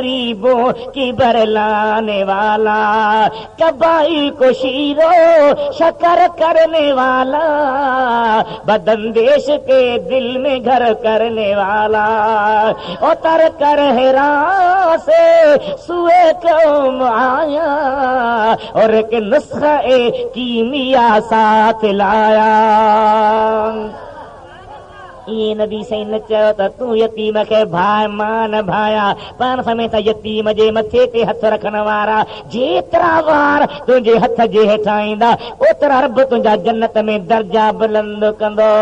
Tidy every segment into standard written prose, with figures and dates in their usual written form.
गरीबों की बरलाने वाला, कबाइल को शीरो शकर करने वाला, बदन देश के दिल में घर करने वाला, उतर कर हिरा से सुए कौम आया और एक नुस्खा कीमिया साथ लाया। ये नबी से न चयो त तू यतीम खे भाई मान भाया, पान समेत यतीम जे मथे ते हथ रखण वारा, जेतिरा वार तुंहिंजे हथ जे हेठां ईंदा ओतिरा रब तुंहिंजा जन्नत में दर्जा बुलंद कंदो।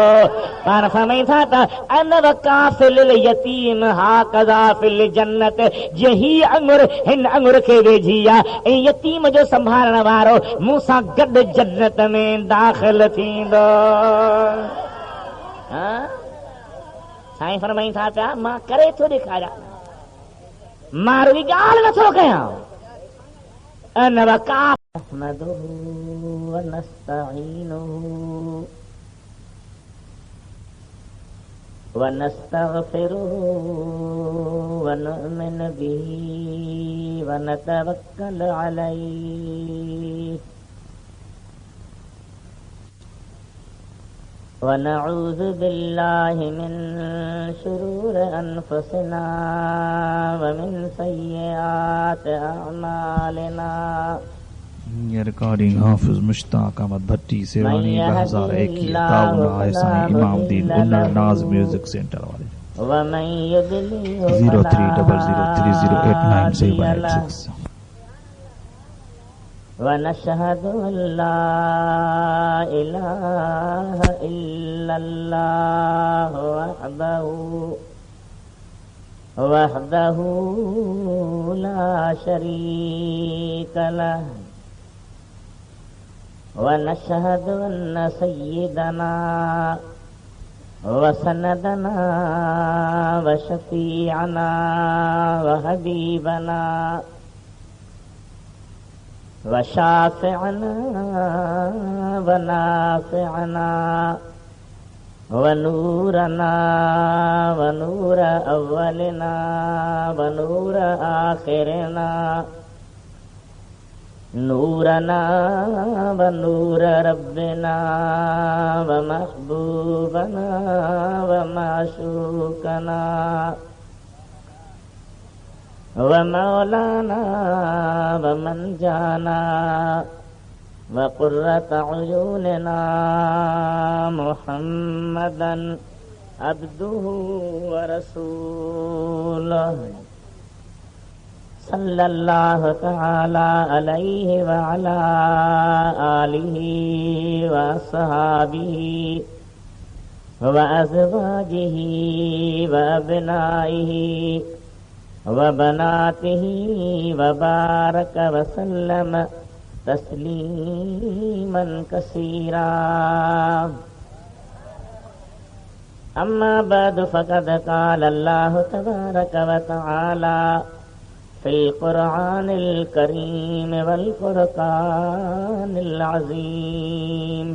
पान समेत त अन वकाफिल यतीम हा कज़ा फिल जन्नत, जही अंगुर हिन अंगुर खे वेझी आ ऐं यतीम जो संभालण वारो मूंसां गॾु जन्नत में दाख़िल थींदो। साईं फरमाईं था पिया मां करे थो ॾेखारियां, मां रुॻी ॻाल्हि नथो कयां। अन वकाफ़िलु वनस्तईनुहु वनस्तग़फिरुहु वनु'मिनु बिही वनतवक्कलु अलैहि वनऊज़ु बिल्लाहि मिन शुरूरि अनफुसिना वमिन सय्यिआति अअमालिना। ये रिकॉर्डिंग हाफिज मुश्ताक अहमद भट्टी सेवानी 2021 ताउन आयसाई इमामुद्दीन उन्नर नाज म्यूजिक सेंटर वाले 0300308986। वनशहदु अल्ला इलाहा इल्लल्लाह वहदहु ला शरीक लहु वनशहदु अन्न सय्यिदना वसनदना वशफीअना वहबीबना वशाफ़िअना वनाफ़िअना वनूरना वनूर अव्वलिना वनूर आखिरिना नूरना वनूर रब्बिना वमहबूबना वमाशूकना वमौलाना वमनजाना वक़ुर्रत अयूनिना मुहम्मदन अब्दुहु व रसूलुहु सल्लल्लाहु तआला अलैहि व अला आलिहि व अस्हाबिहि व अज़वाजिहि व अब्नाइहि व बनातिही व बारक वसल्लम तस्लीमन कसीरा। अम्मा बाद फ़क़द क़ाल अल्लाह तबारक व तआला फ़िल क़ुरआनिल करीम वल फ़ुरक़ानिल अज़ीम।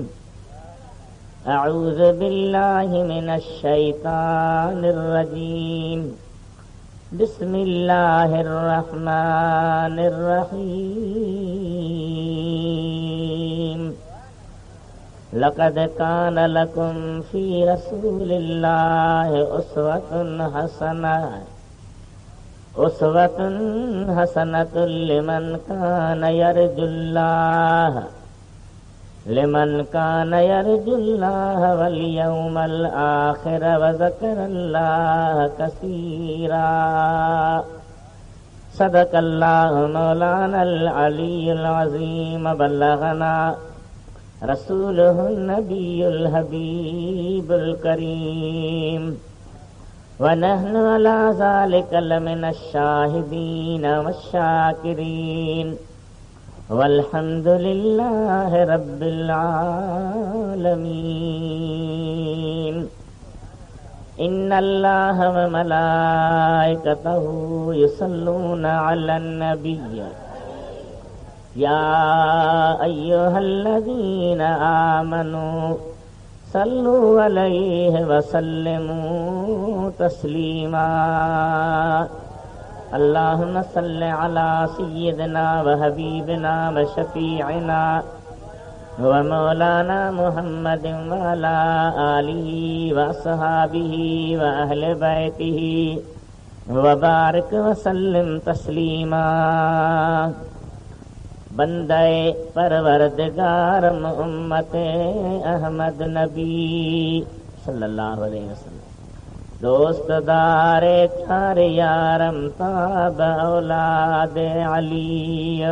अऊज़ु बिल्लाहि मिनश शैतानिर रजीम। बिस्मिल्लाहिर रहमानिर रहीम। लक़द कान लकुम फ़ी रसूलिल्लाहि उसवतुन हसनतुन लिमन कान यरजुल्लाह वल यौमल आखिर व ज़करल्लाह कसीरा। सदक़ल्लाहु मौलानल अलीयुल अज़ीम। बल्लगना रसूलुहुन नबियुल हबीबुल करीम व नहनु अला ज़ालिका लमिनश शाहिदीन वश्शाकिरीन वल्हम्दुलिल्लाहि रब्बिल आलमीन। इन्नल्लाह व मलाइकतहु युसल्लूना अलन नबिय्य या अय्युहल्लज़ीना आमनू सल्लु अलैहि व सल्लिमू तस्लीमा। अल्लाहुम्मा सल्लि अला सय्यिदिना व हबीबिना व शफीइना व मौलाना मुहम्मदिन व अला आलिहि व असहाबिहि व अहले बैतिहि व बारिक व सल्लिम तस्लीमा। बंदे परवरदिगार उम्मत अहमद नबी सल्लल्लाहु अलैहि वसल्लम, दोस्तदारे चार यारम ताब औलाद अली,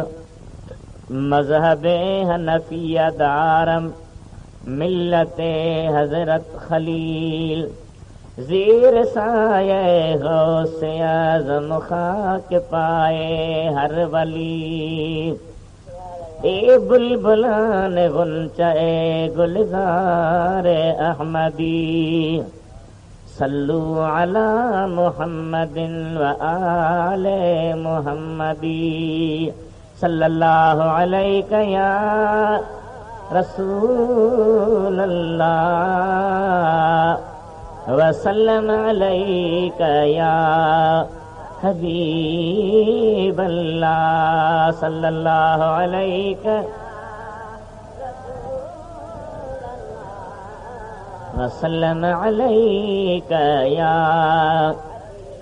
मजहबे हनफिया दारम मिल्लते हजरत खलील, ज़ीर साये गौसे आज़म खाक पाए हर वली। ए बुलबुलान गुंचाए गुलजार अहमदी, सल्लू अला मुहम्मदिन व आले मुहम्मदी, सल्लल्लाहु अलैका या रसूल अल्लाह व सल्लम अलैका या हबीब अल्लाह, सल्लल्लाहु अलैका वसल्लम अलैका या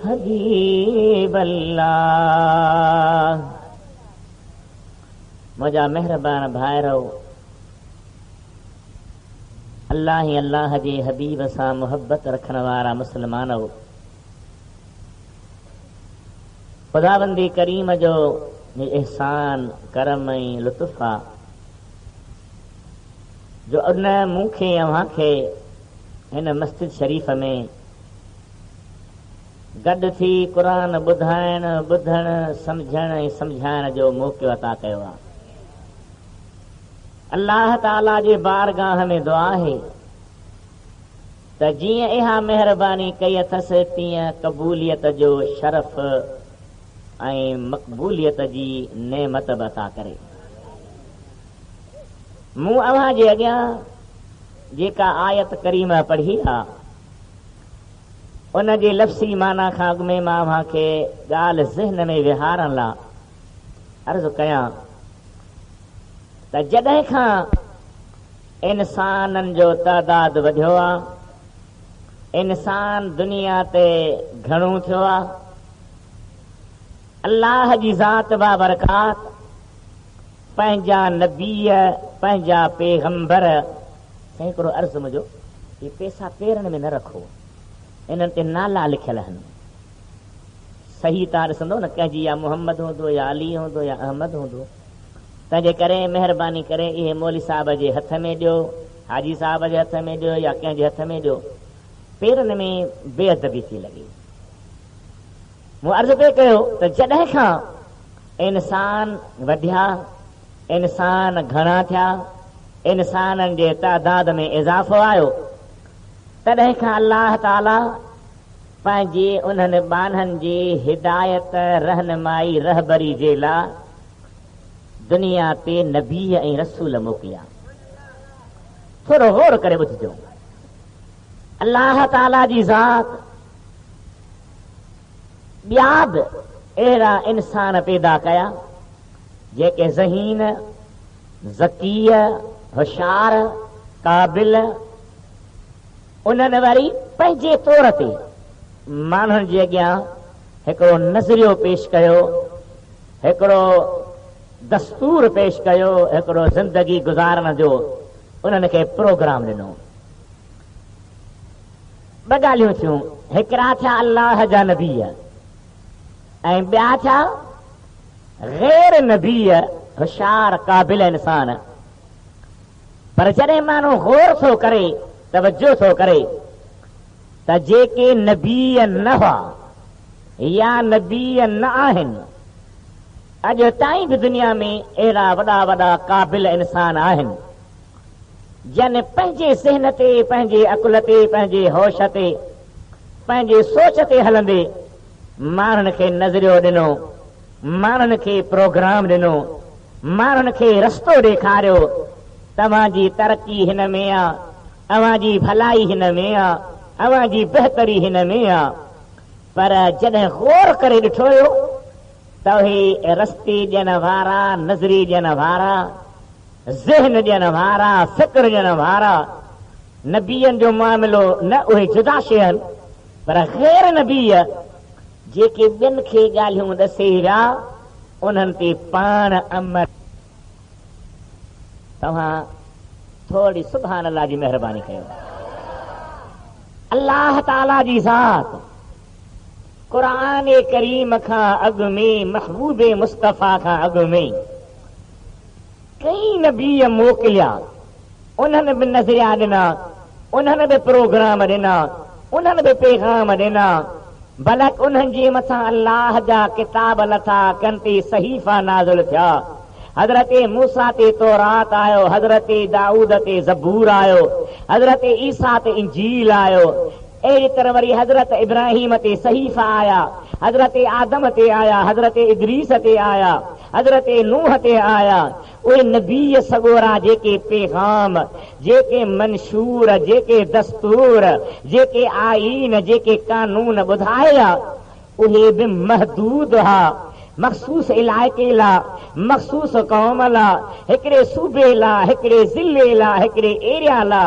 हबीब अल्लाह। मुझा मेहरबान भाइरो, अल्लाह ही अल्लाह जे हबीब सां मोहब्बत रखण वारा मुस्लमानो, खुदाबंदी करीम जो एहसान करम ऐं लुत्फ़ आहे जो उन मूंखे अव्हांखे हिन मस्जिद शरीफ़ में गॾु थी क़ुरान ॿुधाइण, ॿुधण, सम्झण ऐं सम्झाइण जो मौक़ो अता कयो आहे। अल्लाह ताला जे बारगाह में दुआ आहे त जीअं इहा महिरबानी कई अथसि तीअं क़बूलियत जो शरफ़ ऐं मक़बूलियत जी नेमत बि अता करे। मूं अव्हां जे अॻियां जेका आयत करीम पढ़ी आहे उन जे लफ़्ज़ी माना खां अॻु में मां अव्हां खे ॻाल्हि ज़हन में विहारण लाइ अर्ज़ु कयां त जॾहिं खां इंसाननि जो तइदाद वधियो आहे, इंसान दुनिया ते घणो थियो आहे, अल्लाह जी ज़ात बाबरकात पंहिंजा नबीअ, पंहिंजा पैगंबर, हिकिड़ो अर्ज़ु मुंहिंजो ही पैसा पेरनि में न रखो, इन्हनि ते नाला लिखियल आहिनि। सही तव्हां ॾिसंदो न, कंहिंजी या मोहम्मद हूंदो या अली हूंदो या अहमद हूंदो। तंहिंजे करे महिरबानी करे इहे मौली साहिब जे हथ में ॾियो, हाजी साहिब जे हथ में ॾियो या कंहिंजे हथ में ॾियो, पेरनि में बेअदबी थी लॻी। मूं अर्ज़ु पियो कयो त जॾहिं खां इंसान वधिया, इंसान घणा थिया, इंसाननि जे तइदाद में इज़ाफ़ो आयो, तॾहिं खां अल्लाह ताला पंहिंजे उन्हनि बानहनि जी हिदायत, रहनुमाई, रहबरी जे लाइ दुनिया ते नबी ऐं रसूल मोकिलिया। थोरो गौर करे ॿुधिजो, अल्लाह ताला जी ज़ात ॿिया बि अहिड़ा इंसान पैदा कया जेके ज़हीन, ज़कीय, होशियार, क़ाबिल, उन्हनि वरी पंहिंजे तौर ते माण्हुनि जे अॻियां हिकिड़ो नज़रियो पेश कयो, हिकिड़ो दस्तूर पेश कयो, हिकिड़ो ज़िंदगी गुज़ारण जो उन्हनि खे प्रोग्राम ॾिनो। ॿ ॻाल्हियूं थियूं, हिकिड़ा थिया अल्लाह जा नबी ऐं ॿिया थिया गैर नबी, होशियार, क़ाबिल इंसान। पर जॾहिं माण्हू गौर थो करे, तवजो थो करे त जेके नबी न हुआ या नबी न आहिनि, अॼु ताईं बि दुनिया में अहिड़ा वॾा वॾा क़ाबिल इंसान आहिनि जन पंहिंजे ज़हन ते, पंहिंजे अकुल ते, पंहिंजे होश ते, पंहिंजे सोच ते हलंदे माण्हुनि खे नज़रियो ॾिनो, माण्हुनि खे प्रोग्राम ॾिनो, माण्हुनि खे रस्तो ॾेखारियो। तव्हांजी तरक़ी हिन में आहे, अव्हांजी भलाई हिन में आहे, अव्हांजी बहितरी हिन में आहे। पर जॾहिं गौर करे ॾिठो तौहीद रस्ती ॾियण वारा, नज़री ॾियण वारा, ज़हन ॾियण वारा, फ़िक्र ॾियण वारा। नबीअनि जो मामिलो न उहे जुदा शइ आहिनि, पर ग़ैर नबीअ जेके ॿियनि खे ॻाल्हियूं ॾसे विया उन्हनि ते पाण अमल। तव्हां थोरी सुभान अल्लाह जी महिरबानी कयो। अल्लाह ताला जी ज़ात क़ुरान करीम खां अॻु में, महबूब मुस्तफ़ा खां अॻु में कई नबी मोकिलिया, उन्हनि बि नज़रिया ॾिना, उन्हनि बि प्रोग्राम ॾिना, उन्हनि बि पैगाम ॾिना। बलक उन्हनि जे मथां अल्लाह जा किताब लथा कनि ते सहीफ़ा नाज़िल थिया। हज़रत मूसा ते तौरात आयो, हज़रत दाऊद ते ज़बूर आयो, हज़रत ईसा ते इंजील आयो। अहिड़ी तरह वरी हज़रत इब्राहिम ते सहीफ़ा आया, हज़रत आदम ते आया, हज़रत इदरीस ते आया, हज़रत नूह ते आया। उहे नबी सगोरा जेके पैगाम, जेके मंशूर, जेके दस्तूर, जेके आईन, जेके कानून ॿुधाया, उहे बि महदूद हा, मख़सूस इलाइक़े ला, मख़सूस क़ौम ला, हिकिड़े सूबे ला, हिकिड़े ज़िले ला, हिकिड़े एरिया ला।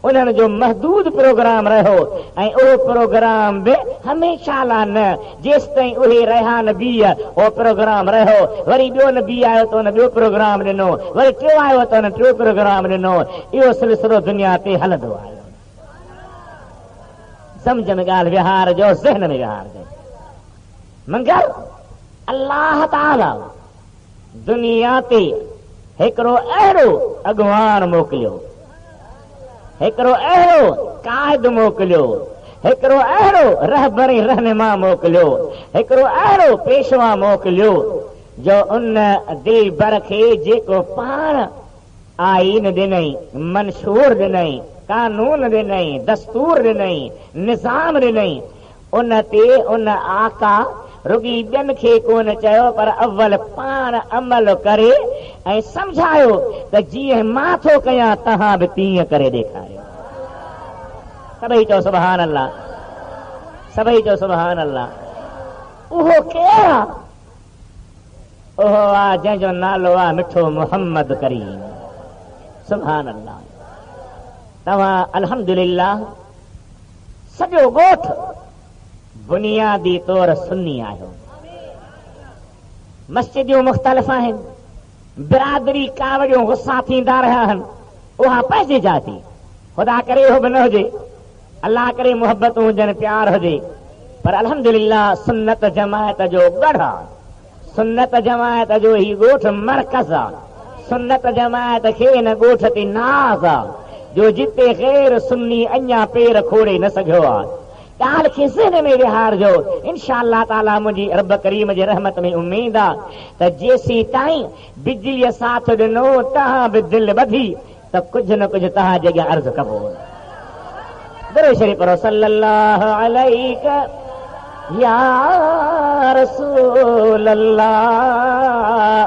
उन्हनि जो महदूद प्रोग्राम रहियो ऐं उहो प्रोग्राम बि हमेशह ला न, जेसि ताईं उहे रहिया नबी उहो प्रोग्राम रहियो। वरी ॿियो नबी आयो त हुन ॿियो प्रोग्राम ॾिनो, वरी टियों आयो त हुन टियों प्रोग्राम ॾिनो। इहो सिलसिलो दुनिया ते हलंदो आयो। सम्झ में ॻाल्हि विहार जो, ज़हन में विहार जो। मगर अल्लाह ताला दुनिया ते हिकिड़ो अहिड़ो अॻवान मोकिलियो, हिकिड़ो अहिड़ो काइद मोकिलियो, हिकिड़ो अहिड़ो रहबरी रहनुमा मोकिलियो, हिकिड़ो अहिड़ो पेशवा मोकिलियो जो उन दिल भर खे जेको पाण आईन ॾिनई, मंशूर ॾिनई, कानून ॾिनई, दस्तूर ॾिनई, निज़ाम ॾिनई, उन ते उन आका रुगी ॿियनि खे कोन चयो, पर अव्वल पाण अमल करे ऐं सम्झायो त जीअं मां थो कयां तव्हां बि तीअं करे ॾेखारियो। सभई चओ सुभान अल्लाह, सभई चओ सुभान अल्लाह। उहो केरु आहे? उहो आहे जंहिंजो नालो आहे मिठो मोहम्मद करीम। सुभान अल्लाह। तव्हां अल्हम्दुलिल्लाह सॼो ॻोठ बुनियादी तौर सुन्नी आहियो। मस्जिदियूं मुख़्तलिफ़ आहिनि, बिरादरी कावड़ियूं गुस्सा थींदा रहिया आहिनि, उहा पंहिंजी जाती। ख़ुदा करे उहो बि न हुजे, अल्लाह करे मुहबतूं हुजनि, प्यार हुजे, पर अल्हम्दुलिल्लाह सुन्नत जमायत जो गढ़ आहे, सुन्नत जमायत जो ही ॻोठ मरकज़ आहे। सुन्नत जमायत खे हिन ॻोठ ते नाज़ आहे जो जिते ग़ैर सुन्नी अञा पेर खोड़े न सघियो आहे। ॻाल्हि खे ज़हन में विहारजो। इंशाअल्लाह ताला मुंहिंजी रब करीम जे रहमत में उम्मीद आहे त जेसीं ताईं बिजलीअ साथ ॾिनो तव्हां बि दिलि ॿधी त कुझु न कुझु तव्हां जे अॻियां अर्ज़ु कबो। दरूद शरीफ़ पढ़ो, सल्लल्लाहु अलैका या रसूल अल्लाह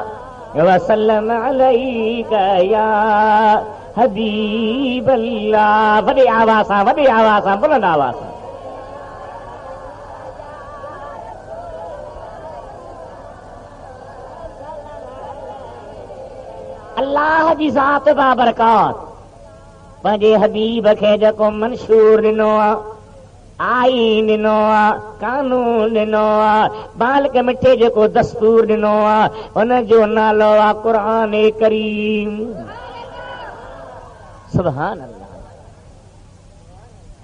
वसल्लम अलैका या हबीब अल्लाह। वॾे आवाज़ सां, वॾे आवाज़ सां, बुलंद आवाज़ सां। अल्लाह जी ज़ात बाबरकात पंहिंजे हबीब खे जेको मंशूर ॾिनो आहे, आईन ॾिनो आहे, कानून ॾिनो आहे, बालक मिठे जेको दस्तूर ॾिनो आहे, हुनजो नालो आहे क़ुरान करीम। सुभान अल्लाह।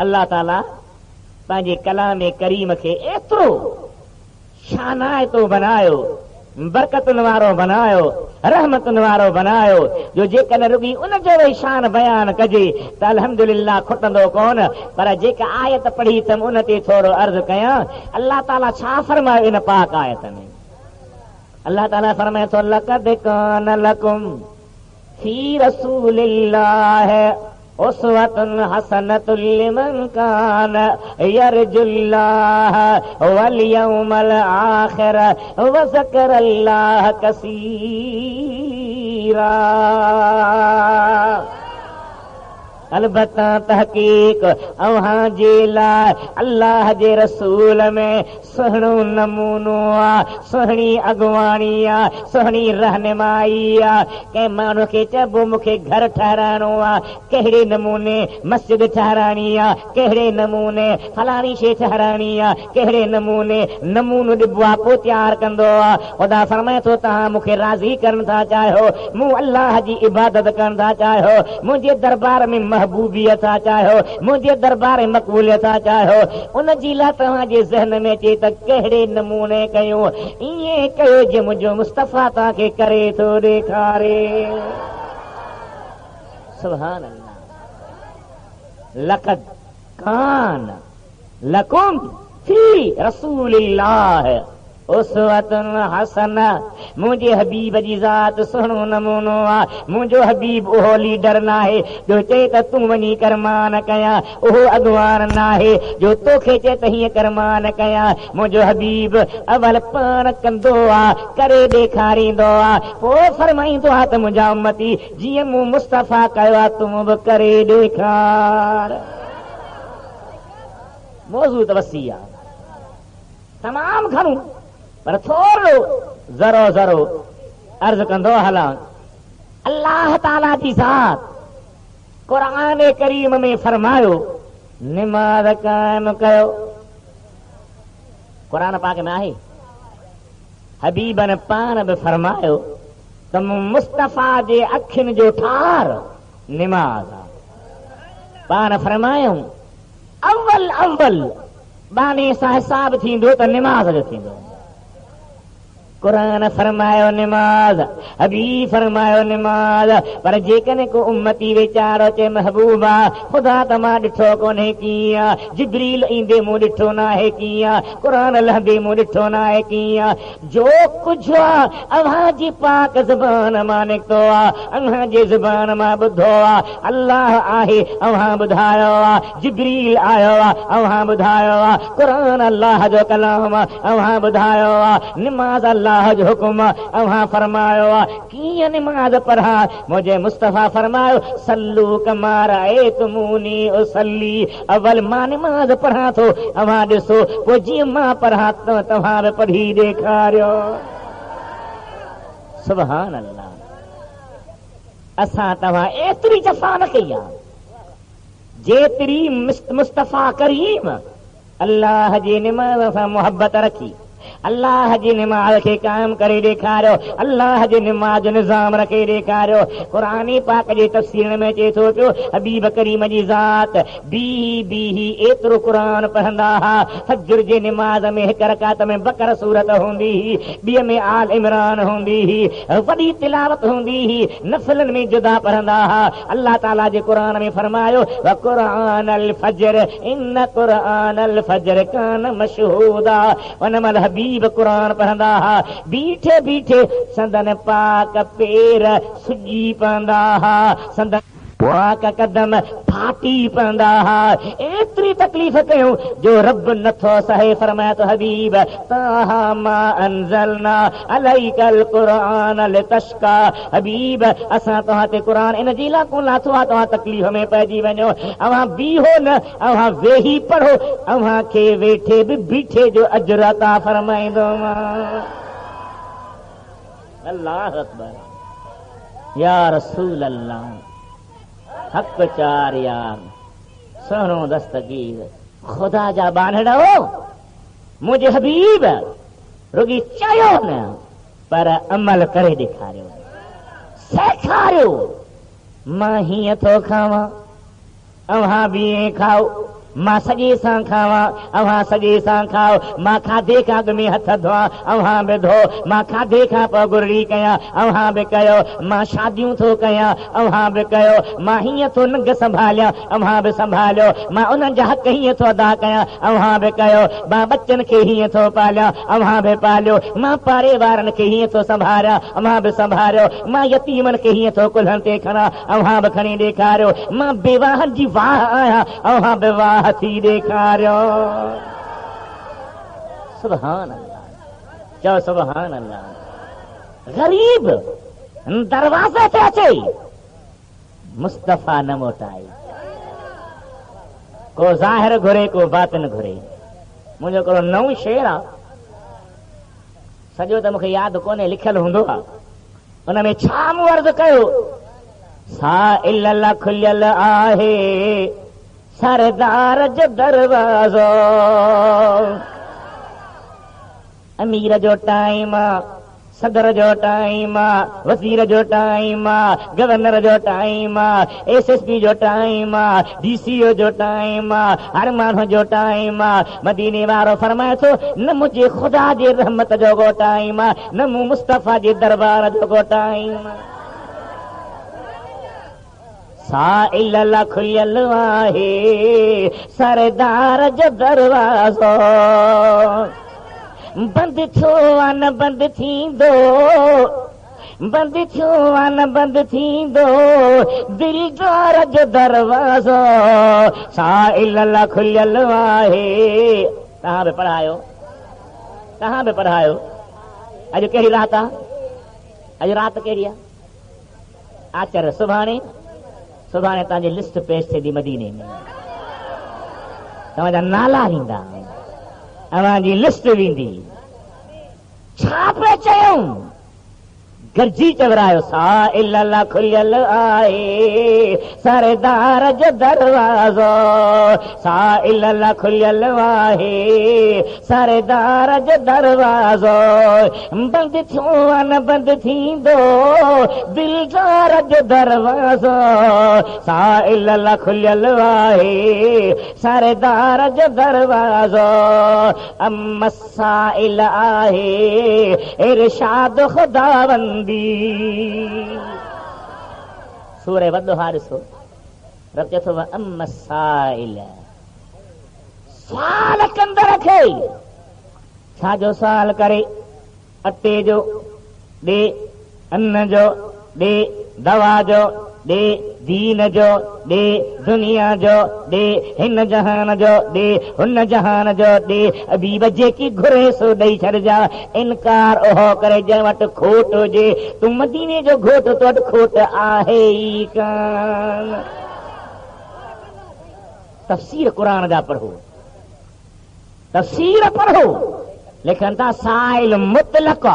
अल्लाह ताला पंहिंजे कलाम करीम खे एतिरो शानाइतो बनायो, बरकतुनि वारो बनायो, रहमतुनि वारो बनायो जो जेकॾहिं रुॻी उनजो वरी शान बयान कजे त अल्हम्दुलिल्लाह खुटंदो कोन। पर जेका आयत पढ़ी अथमि उन ते थोरो अर्ज़ु कयां। अल्लाह ताला छा फरमायो इन पाक आयत में? अल्लाह ताला फरमाए थो, लक़द कान लकुम फी रसूलिल्लाह उसवतुन हसनतुन लिमन कान यरजुल्लाह वल यौमल आखिर व ज़करल्लाह कसीरा। अलबत्ता तहकीक अवहां जे लाइ अल्लाह जे रसूल में सुहिणो नमूनो आ, सुहिणी अॻुवाणी आ, सुहिणी रहनुमाई आ। कंहिं माण्हू खे चइबो मूंखे घर ठहिराइणो आ, कहिड़े नमूने मस्जिद ठहिराइणी आ, कहिड़े नमूने फलाणी शइ ठहिराइणी आ, कहिड़े नमूने नमूनो ॾिबो आहे पोइ तयारु कंदो आहे। ख़ुदा फरमाए थो तव्हां मूंखे राज़ी करण था चाहियो, मूं अल्लाह जी इबादत करण था चाहियो, मुंहिंजे दरबार में महबूबियत था चाहियो, मुंहिंजे दरबार में मक़बूलियत था चाहियो, उन जी लाइ तव्हांजे ज़हन में अचे त कहिड़े नमूने कयूं। ईअं कयो जो मुंहिंजो मुस्तफ़ा तव्हांखे करे थो ॾेखारे। सुभान अल्लाह। लक़द कान लकुम फी रसूलिल्लाह उसवतुन हसना। मुंहिंजे हबीब जी ज़ात सुहिणो नमूनो आहे। मुंहिंजो हबीब उहो लीडर नाहे जो चए त तूं वञी कर मां न कयां, उहो अॻुवान नाहे जो तोखे चए त हीअं कर मां न कयां। मुंहिंजो हबीब अवल पाण कंदो आहे, करे ॾेखारींदो आहे, पोइ फरमाईंदो आहे त मुंहिंजा उम्मती जीअं मूं मुस्तफ़ा कयो आहे तूं बि करे ॾेखार। मौज़ू त वसी आहे, तमामु घणो, पर थोरो ज़रो ज़रो अर्ज़ कंदो हलां। अल्लाह ताला जी ज़ात क़ुरान करीम में फरमायो निमाज़ क़ाइम कयो। क़ुरान पाक में आहे। हबीबन पाण बि फरमायो त मुस्तफ़ा जे अखियुनि जो ठार निमाज़ आहे। पाण फरमायूं अव्वल अव्वल बाने सां हिसाब थींदो त निमाज़ जो थींदो। क़ुरान फरमायो निमाज़, हबीब फरमायो निमाज़। पर जेकॾहिं को उम्मती वीचारो चए महबूबा ख़ुदा त मां ॾिठो कोन्हे कीअं, जिब्रील ईंदे मूं ॾिठो न आहे कीअं, क़ुरान लहंदे मूं ॾिठो न आहे कीअं। जो कुझु आहे अव्हां जी पाक ज़ुबान मां निकितो आहे, अव्हां जे ज़ुबान मां ॿुधो आहे। अल्लाह आहे अव्हां ॿुधायो आहे, जिब्रील आयो आहे अव्हां ॿुधायो आहे, क़ुरान अल्लाह जो कलाम आहे अव्हां ॿुधायो आहे, निमाज़ अल्लाह जो हुकुम अव्हां फरमायो आहे। कीअं निमाज़ पढ़ा? मुंहिंजे मुस्तफ़ा फरमायो सल्लू कमा रअयतुमूनी उसल्ली। अवल मां निमाज़ पढ़ां थो, अव्हां ॾिसो, पोइ जीअं मां पढ़ां तव्हां बि पढ़ी ॾेखारियो। सुभान अल्लाह। असां तव्हां एतिरी जफ़ा न कई आहे जेतिरी मुस्तफ़ा करीम अल्लाह जी निमाज़ सां मुहबत रखी, अल्लाह जी निमाज़ खे क़ाइम करे ॾेखारियो, अल्लाह जे निमाज़ जो निज़ाम रखे ॾेखारियो। क़ुरान पाक जे तफ़सीर में चए थो पियो हबीब करीम जी ज़ात बीही एतिरो क़ुरान पढ़ंदा हुआ। फज्र जे निमाज़ में हिक रकात में बकर सूरत हूंदी हुई, ॿिए में आल इमरान हूंदी हुई, वॾी तिलावत हूंदी हुई, नफ़िलनि में जुदा पढ़ंदा हुआ। अल्लाह ताला जे क़ुरान में फरमायो व क़ुरानल फज्र इन क़ुरानल फज्र कान मशहूदा। वनमल हबीब क़ुरान पढ़ंदा हुआ, बीठे बीठे संदन पाक पेर सुॼी पवंदा हुआ, संदन पाक कदम फाटी पवंदा हुआ। एतिरी तकलीफ़ कयूं जो रब नथो सहे। फरमाया तो हबीब ताहा मा अंज़लना अलैकल क़ुरान लितश्का। हबीब असां तव्हां ते क़ुरान इन जी लाइ कोन लाथो आहे तव्हां तकलीफ़ में पइजी वञो। अव्हां बीहो न, अव्हां वेही पढ़ो, अव्हां खे वेठे बि बीठे जो अजर अता फरमाईंदो। अल्लाह अकबर या रसूल अल्लाह हक़ चार यार सुहिणो दस्तगीर ख़ुदा जा बानड़ा हो। मुंहिंजे हबीब रुगी चयो न पर अमल करे ॾेखारियो, सेखारियो। मां हीअं थो खावां, अव्हां बि ईअं खाओ, मां सॼे सां खावां, अव्हां सॼे सां खाओ। मां खाधे खां अॻु में हथ धोआं, अव्हां बि धो। मां खाधे खां पोइ गुरड़ी कयां, अव्हां बि कयो। मां शादियूं थो कयां, अव्हां बि कयो। मां हीअं थो नंग संभालियां, अव्हां बि संभालियो। मां उन्हनि जा हक़ हीअं थो अदा कयां, अव्हां बि कयो। मां बच्चनि खे हीअं थो पालियां, अव्हां बि पालियो। मां पाड़े वारनि खे हीअं थो संभालियां, अव्हां बि संभालियो। मां यतीमनि खे हीअं थो कुल्हनि ते खणां, अव्हां बि खणी ॾेखारियो। मां बेवाहनि जी वाह आहियां, अव्हां बि वाह थी ॾेखारियो। सुभान अल्लाह, चओ सुभान अल्लाह। ग़रीब दरवाज़े ते अचे, मुस्तफ़ा न मोटाई। को ज़ाहिर घुरे को बातिन घुरे। मुंहिंजो हिकिड़ो नओं शेर आहे, सॼो त मूंखे यादि कोन्हे, लिखियल हूंदो आहे। उन में छा मूं अर्ज़ु कयो, साइल खुलियल आहे सरदार जो दरवाज़ो, अमीर जो टाइम आहे, सदर जो टाइम आहे, वज़ीर जो टाइम आहे, गवर्नर जो टाइम आहे, एसएसपी जो टाइम आहे, डीसीओ जो टाइम आहे, हर माण्हू जो टाइम आहे। मदीने वारो फरमाए थो, न मुंहिंजे ख़ुदा जे रहमत जो को टाइम आहे, न मूं मुस्तफ़ा जे दरबार जो को टाइम आहे। साइल खुलियल आहे सरदार जो दरवाज़ो, बंदि थियो आहे न बंदि थींदो, बंदि थियो आहे न बंदि थींदो दिलदार जो दरवाज़ो, साइल खुलियल आहे। तव्हां बि पढ़ायो, तव्हां बि पढ़ायो। अॼु कहिड़ी रात आहे? अॼु रात कहिड़ी आहे? आचर। सुभाणे सुभाणे तव्हांजी लिस्ट पेश थींदी मदीने में, तव्हांजा नाला ईंदा, अवांजी लिस्ट वेंदी। छा पिया चयूं? गरजी चवरायो, साइल खुलियल आहे सरदार जो दरवाज़ो, साइल खुलियल आहे सरदार जो दरवाज़ो, बंदि थियो आहे न बंदि थींदो दिलदार जो दरवाज़ो, साइल खुलियल आहे सरदार जो दरवाज़ो। अम्मा साइल आहे इरशाद खुदावंद। सूरे वॾो हारिसो रब चए थो, अम्मा साइल, सवाल कंदड़ खे छाजो सवाल करे? अटे जो ॾे, अन्न जो ॾे, दवा जो ॾे, दीन जो ॾे, दुनिया जो ॾे, हिन जहान जो ॾे, हुन जहान जो ॾे। अबीब जेकी घुरे सो ॾेई छॾिजा। इनकार ओहो करे जंहिं वटि खोट हुजे, तूं मदीने जो घोट, तो वटि खोट आहे ई कान। तफ़सीर क़ुरान जा पढ़ो, तफ़सीर पढ़ो। लिखनि था साइल मुतलक,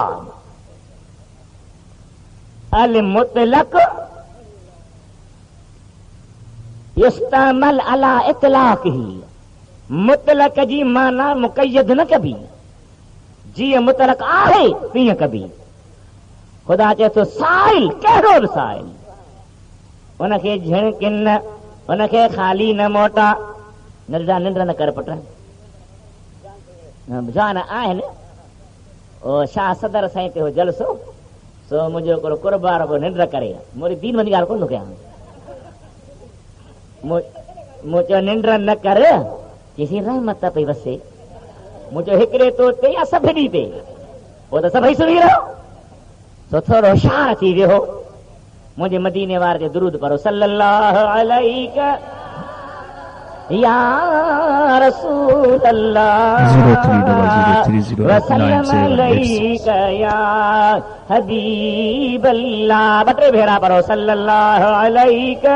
अल मुतलक इस्तेमाल अला इतलाक ही, मुतलक जी माना मुक़य्यद न कबी, जीअं मुतलक आहे तीअं कबी। ख़ुदा चए थो साइल, कहिड़ो बि साइल, उनखे झिणकिन न, उनखे ख़ाली न मोटा। निंड न कर पुट, जान आहिनि ओ शाह सदर साईं ते हो जलसो, सो मुंहिंजो हिकिड़ो कुर्बार को निंड करे। मुंहिंजी दीन वञी ॻाल्हि कोन थो कयां, मूं चयो निंड न कर, चईसीं रहमत पई वसे। मूं चयो हिकिड़े तो ते या सभिनी ते? पोइ त सभई सुम्ही रहो। सो थोरो होशियार थी वियो। मुंहिंजे मदीने वारे ते दुरूद पढ़ो, सल्लल्लाहु अलैहि या रसूल अल्लाह वसल्लम अलैका या हबीब अल्लाह। ॿ टे भेरा पढ़ो, सल्लल्लाहु अलैका।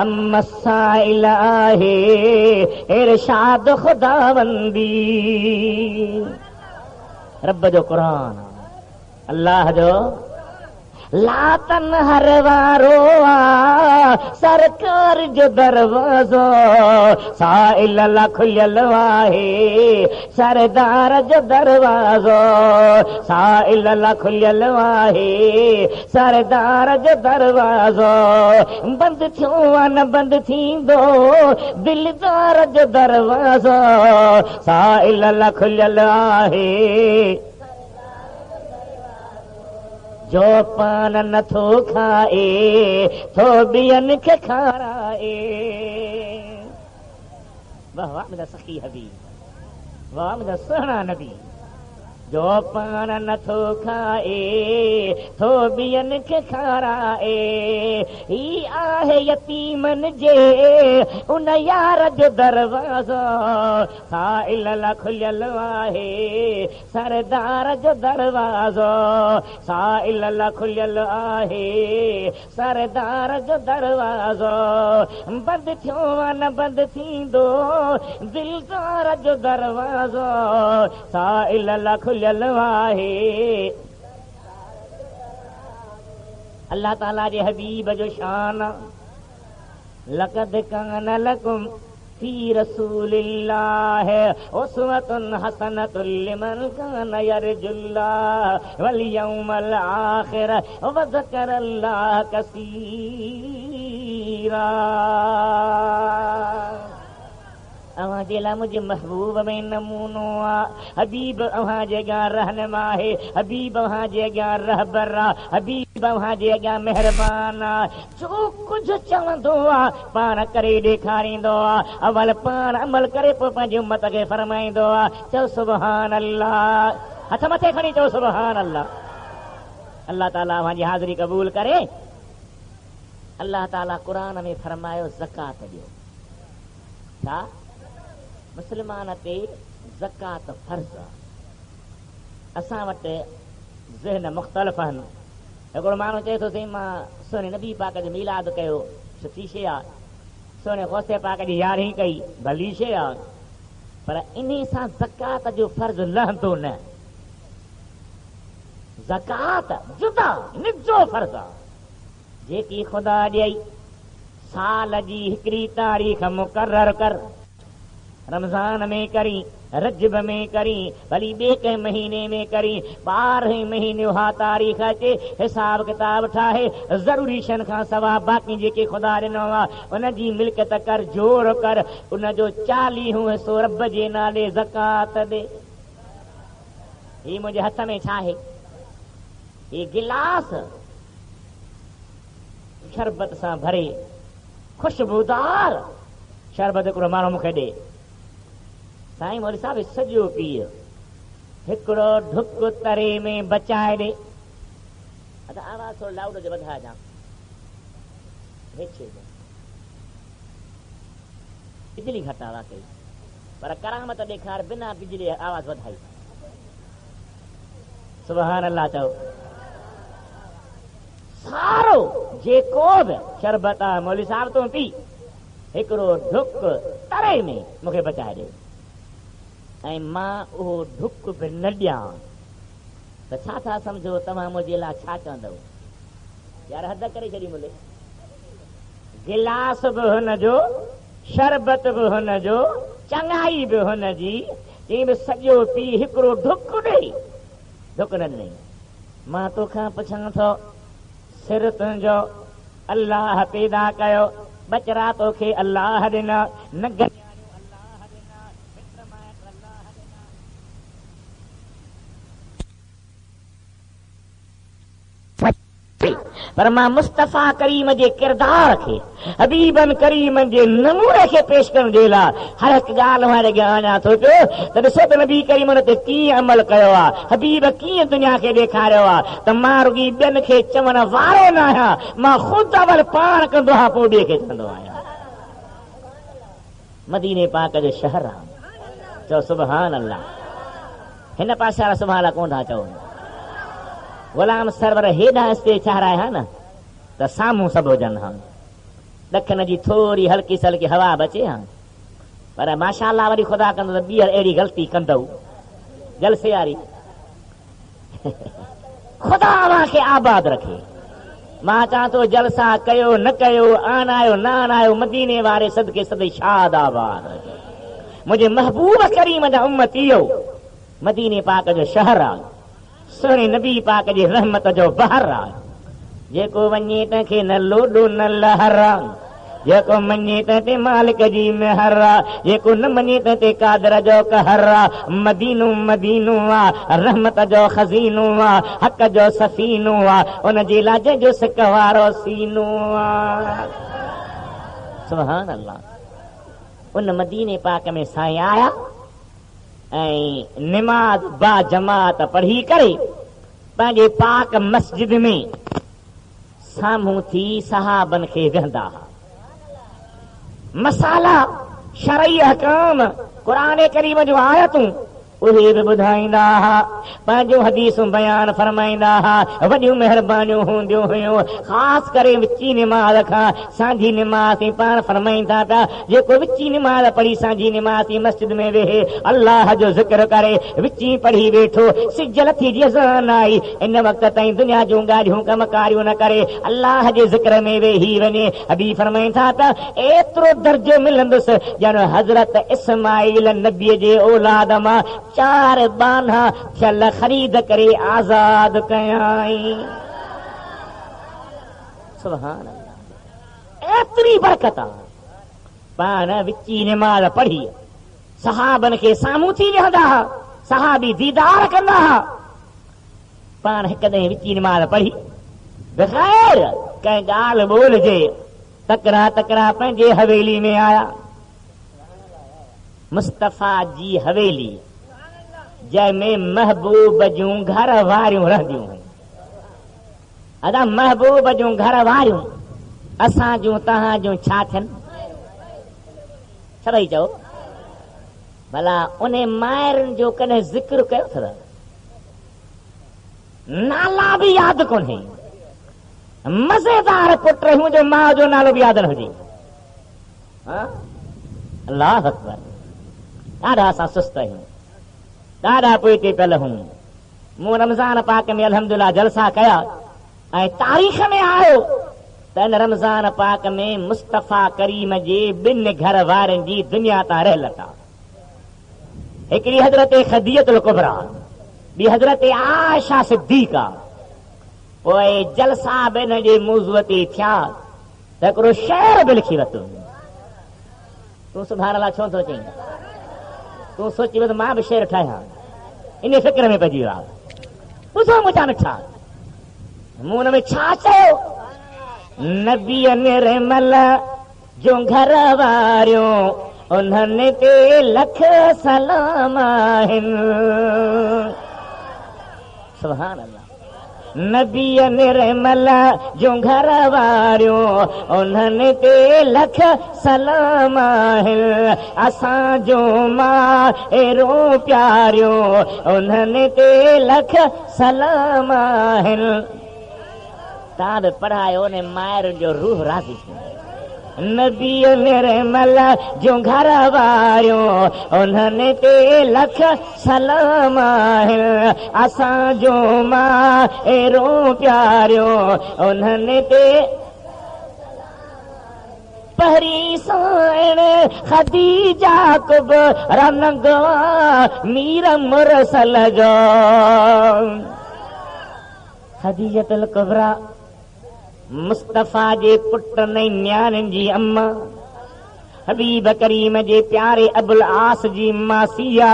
अम्मा साइल आहे इरशाद खुदावंदी। रब जो क़ुरान, अल्लाह जो लातन हर वारो आ सरकार जो दरवाज़ो, साइल खुलियल आहे सरदार जो दरवाज़ो, साइल खुलियल आहे सरदार जो दरवाज़ो। बंदि थियो आहे न बंदि थींदो दिलदार जो दरवाज़ो, साइल खुलियल आहे। जो पान नथो खाए थो ॿियनि खे खाराए। वाह वाह मुंहिंजा सखी हबीब, वाह मुंहिंजा सुहिणा नबी, जो पाण नथो खाए थो ॿियनि खे खाराए ही आहे यतीमन जे उन यार जो दरवाज़ो साइल ला खुलियल आहे सरदार जो दरवाज़ो साइल ला खुलियल आहे सरदार जो दरवाज़ो बंदि थियो न बंदि थींदो दिलदार जो दरवाज़ो साइल ला खुलियल आहे। अल्लाह ताला जे हबीब जो शान लक़द कान लकुम फी रसूलिल्लाह उस्वतुन हसनतुन लिमन कान यरजुल्लाह वल यौमल आखिर व ज़करल्लाह कसीरा। अवां जे लाइ मुंहिंजे महबूब में नमूनो आहे। हबीब अव्हां जे अॻियां रहनुमा आहे, हबीब अव्हां जे अॻियां रहबर आहे, हबीब अव्हां जे अॻियां महिरबान आहे। जो कुझु चवंदो आहे पाण करे ॾेखारींदो आहे। अवल पाण अमल करे पोइ पंहिंजी उम्मत खे फरमाईंदो आहे। चओ सुभान अल्लाह, हथ मथे खणी चओ सुभान अल्लाह। अल्लाह ताला अव्हां जी हाज़िरी क़बूल करे। अल्लाह ताला क़ुरान में फरमायो ज़कात ॾियो। छा मुस्लमान ते ज़कात फर्ज़ आहे। असां वटि ज़हन मुख़्तलिफ़ आहिनि। हिकिड़ो माण्हू चए थो साईं मां सोने नबी पाक जो मीलाद कयो, सुठी शइ आहे। सोने ग़ौसे पाक जी यारहीं कई, भली शइ आहे। पर इन सां ज़कात जो फर्ज़ लहंदो न। ज़कात जुदा निजो फर्ज़ आहे जेकी ख़ुदा ॾियई। साल जी हिकिड़ी तारीख़ मुक़रर कर, रमज़ान में करी, रजब में करी, भली ॿिए कंहिं महीने में करी, 12 महीने हा तारीख़ अचे, हिसाब किताब ठाहे, ज़रूरी शयुनि खां सवाइ बाक़ी जेके ख़ुदा ॾिनो आहे उनजी मिल्कियत कर, जोड़ कर, उनजो 40 हिसो रब जे नाले ज़कात ॾे। ही मुंहिंजे हथ में छा आहे? ही गिलास शरबत सां भरे ख़ुशबूदार शरबत हिकिड़ो माण्हू मूंखे ॾे। साईं मौलवी साहिब सॼो पीउ हिकिड़ो ढुक तरे में बचाए ॾे। अच्छा आवाज़ थोरो लाउड हुजे वधाए ॾियां। बिजली घटि आहे वाकई, पर करामत ॾेखार बिना बिजली आवाज़ वधाई। सुभान अल्लाह चओ। सारो जेको बि शरबत आहे मौलवी साहिब तूं पी, हिकिड़ो ढुक तरे में मूंखे बचाए ॾे। ऐं मां उहो ढुक बि न ॾियां त छा था सम्झो तव्हां मुंहिंजे लाइ छा चवंदव? यार हद करे छॾी मुले। गिलास बि हुनजो, शरबत बि हुनजो, चङाई बि हुनजी, चई बि सॼो पी हिकिड़ो ढुक ॾेई। ढुक न ॾिनई। मां तोखां पुछां थो, सिर तुंहिंजो अल्लाह पैदा कयो, बचरा तोखे अल्लाह ॾिना, न पर मां मुस्तफ़ा करीम जे किरदार खे, हबीबन करीमन जे नमूने खे पेश करण जे लाइ हर हिकु ॻाल्हि वारे अॻियां आहियां थो पियो त ॾिसो त नबी करीम ते कीअं अमल कयो आहे, हबीब कीअं दुनिया खे ॾेखारियो आहे। त मां रुॻी ॿियनि खे चवण वारो न आहियां, मां ख़ुदि अवल पाण कंदो आहियां, पोइ ॿिए खे चवंदो आहियां। मदीने पाक जो शहर आहे। चओ सुभान अल्लाह। हिन पासे वारा सुभान अल्लाह कोन था चओ। गुलाम सरवर हेॾा स्टेज ठाराया न त साम्हूं सभु हुजनि हा, ॾखण जी थोरी हल्की सल्की हवा बचे हा। पर माशाअल्लाह वरी ख़ुदा कंदो त ॿीहर अहिड़ी ग़लती कंदव जलसे वारी। ख़ुदा अव्हांखे आबाद रखे। मां चवां थो जलसा कयो न कयो, आनायो न आनायो, मदीने वारे सदके सदे शाद आबाद। मुंहिंजे महबूब करीम जा उम्मतीयो, मदीने पाक जो शहर आहे, सोने नबी पाक जी रहमत जो बहर आहे। जेको वञे तंहिंखे न लोॾो न लहर आहे, जेको मञे ते मालिक जी मेहर आहे, जेको न मञे ते कादर जो कहर आहे। मदीनो मदीनो आहे, रहमत जो खज़ीनो आहे, हक़ जो सफ़ीनो आहे, उन जे लाज जो सिक वारो सीनो आहे। सुभान अल्लाह। उन मदीने पाक में साईं आया ऐं निमाज़ बा जमात पढ़ी करे पंहिंजे पाक मस्जिद में साम्हूं थी सहाबन खे वेहंदा हुआ। मसाला शरई हकाम क़ुरान करीम जो आयतूं उहे बि ॿुधाईंदा हुआ, पंहिंजो हदीसूं बयान फरमाईंदा हुआ। वॾियूं महिरबानियूं हूंदियूं हुयूं, ख़ासि करे विची निमाज़ खां सांझी निमाज़ पाण फरमाईनि था पिया, जेको विची निमाज़ पढ़ी सांझी निमाज़ मस्जिद में वेहे अल्लाह जो ज़िक्र करे विची पढ़ी वेठो, सिज लथी जी अज़ान आई, इन वक़्त ताईं दुनिया जूं ॻाल्हियूं कमकारियूं न करे अल्लाह जे ज़िक्र में वेही वञे। हबीब फरमाईनि था पिया एतिरो दर्जो मिलंदुसि ॼण हज़रत इस्माईल नबीअ जे औलाद मां 4 बाना थियल ख़रीद करे आज़ाद कयाई। सुभान अल्लाह, एतिरी बरकत आहे। पाण विची निमाज़ पढ़ी सहाबन खे साम्हूं थी वेहंदा हुआ, सहाबी दीदार कंदा हुआ। पाण हिकॾहिं विची निमाज़ पढ़ी बग़ैर कंहिं ॻाल्हि ॿोल जे तकड़ा तकड़ा पंहिंजे हवेली में आया। मुस्तफ़ा जी हवेली जंहिंमें महबूब जूं घर वारियूं रहंदियूं हुयूं। अदा महबूब जूं घर वारियूं असां जूं तव्हां जूं छा थियनि? सभई चओ भला उन मायरुनि जो कॾहिं ज़िक्र कयो अथव? नाला बि यादि कोन्हे। मज़ेदार पुट हुयूं जो माउ जो नालो बि यादि न हुजे। अल्लाह अकबर, ॾाढा असां सुस्त आहियूं, ॾाढा पोइते पियल हूं। मूं रमज़ान पाक में अल्हम्दुलिल्लाह जलसा कया ऐं तारीख़ में आयो त इन रमज़ान पाक में मुस्तफ़ा करीम जे 2 घर वारनि जी दुनिया तां रहलत आहे। हिकिड़ी हज़रत खदीजतुल कुबरा, ॿी हज़रत आयशा सिद्दीक़ा। पोइ जलसा ॿिन जे मौज़ूअ ते थिया त हिकिड़ो शेर बि लिखी वरितो। तूं सुभाणे अलाह छो थो चईं? तूं सोची वठि मां बि शेर ठाहियां, इन फिक्र में पइजी वियो आहे। ॿुधो मुंहिंजा मिठा, मूं हुन में छा चयो? नबी निर्मल जो घर वारियूं उन्हनि ते लख सलाम आहिनि। सुभान अल्लाह। नबी निर्मल जो घर वारियूं उन्हनि ते लख सलाम आहिनि। असांजो मां एरो प्यारियूं उन्हनि ते लख सलाम आहिनि। तव्हां बि पढ़ायो ने मायर जो रूह राज़ी थी। नबी निर्मल जो घर वारियूं उन्हनि ते लख सलाम आहिनि। असांजो मां एरो प्यारियूं उन्हनि ते पहिरीं साइण खदीजा कुबरा नंगवा मीर मुरसल जो। खदीजतुल कुबरा मुस्तफ़ा जे पुट ने न्याणियुनि जी अम्मा, हबीब करीम जे प्यारे अबुल आस जी मासिया,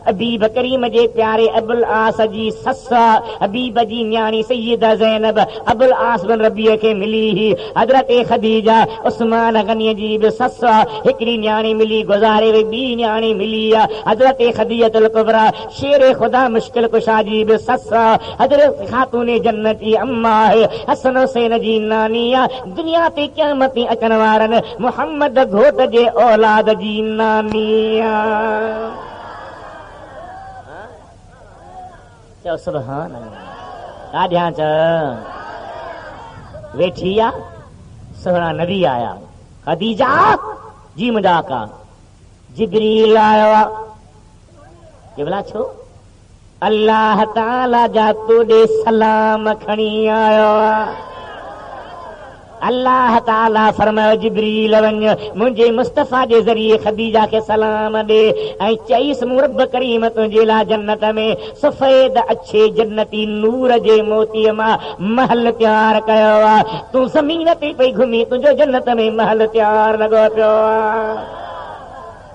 हबीब करीम जे प्यारे अबुल आस जी ससा, हबीब जी न्याणी सैयदा ज़ैनब अबुल आस बिन रबीअ खे मिली ही। हज़रत खदीजा उस्मान गनी जी बि ससा, हिकिड़ी न्याणी मिली गुज़ारे वई, ॿी न्याणी मिली आहे हज़रत खदीजतुल कुबरा शेर ख़ुदा मुश्किल कुशा जी बि ससा, हज़रत खातून जन्नत जी अम्मा आहे, हसन हुसैन जी नानी आहे, दुनिया ते क़यामत अचण वारनि मुहम्मद घोट जे औलाद जी नानी आहे। चओ सुभान अल्लाह। ॾाढियां च वेठी आहे, सुहिणा नबी आया। खदीजा जी मुंहिंजा आका जिब्रील आयो आहे। के भला छो? अल्लाह ताला जा तोॾे सलाम खणी आयो आहे। अल्लाह ताला फरमायो जिब्रील वञ मुंहिंजे मुस्तफ़ा जे ज़रिए खदीजा खे सलाम ॾे ऐं चईसि मूं रब करीम तुंहिंजे लाइ जन्नत में सफ़ेद अच्छे जन्नती नूर जे मोतीअ मां महल तयारु कयो आहे। तूं ज़मीन ते पई घुमी, तुंहिंजो जन्नत में महल तयारु लॻो पियो आहे।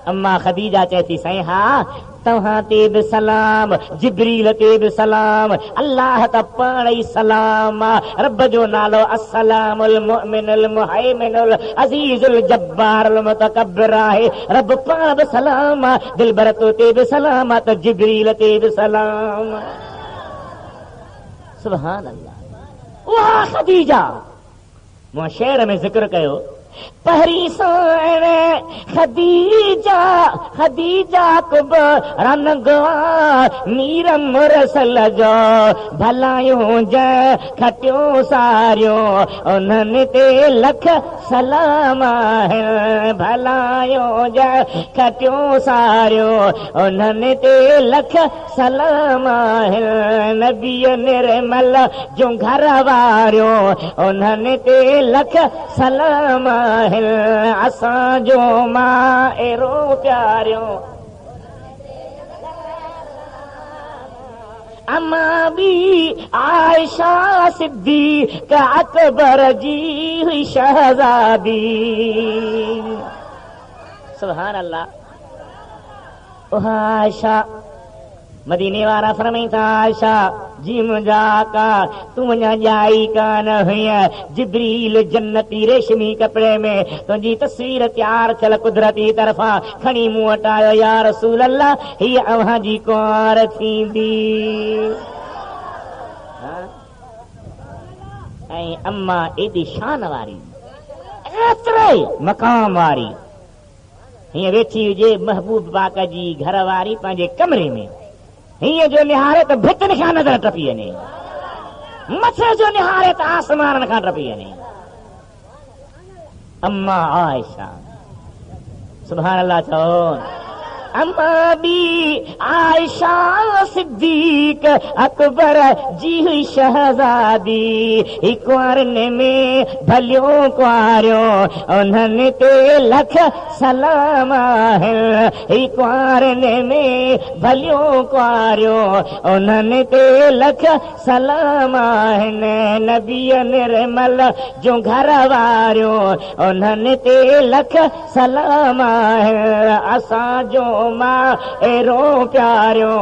अम्मा खदीजा चैती साईं हा तव्हां ते बि सलाम, जिब्रील ते बि सलाम, अल्लाह त पाण ई सलाम आहे। रब जो नालो अस्सलामुल मुमिनुल मुहैमिनुल अज़ीज़ुल जब्बारुल मुतकब्बिर आहे। रब पाण बि सलाम आहे, दिलबर तो ते बि सलाम आहे, त जिब्रील ते बि सलाम आहे। सुभान अल्लाह। वाह खदीजा, मूं शेर में ज़िक्र कयो पहिरीं साण खदीजा, खदीजा कुब रनगवा मीर मुरसल जो भलायूं ज खटियो सारियो उन्हनि ते लख सलाम आहिनि। भलायूं ज खटियो सारियो उन्हनि ते लख सलाम आहिनि। नबीअ निर्मल जो घर वारियो उन्हनि ते लख सलाम आहिनि। असांजो मां एरो प्यारियो अम्मा बी आयशा सिद्दीक़ अकबर जी हुई शहजादी। सुभान अल्लाह। ओह आयशा, मदीने वारा फरमाई था आयशा जी मुंहिंजा आका तूं अञा ॼाई कान हुई, जिब्रील जन्नती रेशमी कपिड़े में तुंहिंजी तस्वीर तयार थियल कुदरती तरफ़ा खणी मूं वटि आयो। या रसूल अल्लाह, हीअ अव्हां जी कुंवार थींदी। ऐं अम्मा एॾी शान वारी, एतिरे मक़ाम वारी, हीअं वेठी हुजे महबूब पाक जी घर वारी पंहिंजे कमरे में, हीअं जो निहारे त भितनि खां नज़र टपी वञे, मथे जो निहारे त आसमान खां टपी वञे। अम्मा आयशा, सुभान अल्लाह चओ। अम्मा बी आयशा सिद्दीक़ अकबर जी हुई शहजादी। कुंवारनि में भलियो कुंवारियो उन्हनि ते लख सलाम आहिनि। कुंवारनि में भलियो कुंवारियो उन्हनि ते लख सलाम आहिनि। नबीअ निर्मल जो घर वारियो उन्हनि ते लख सलाम आहिनि। असांजो मां एरो प्यारियो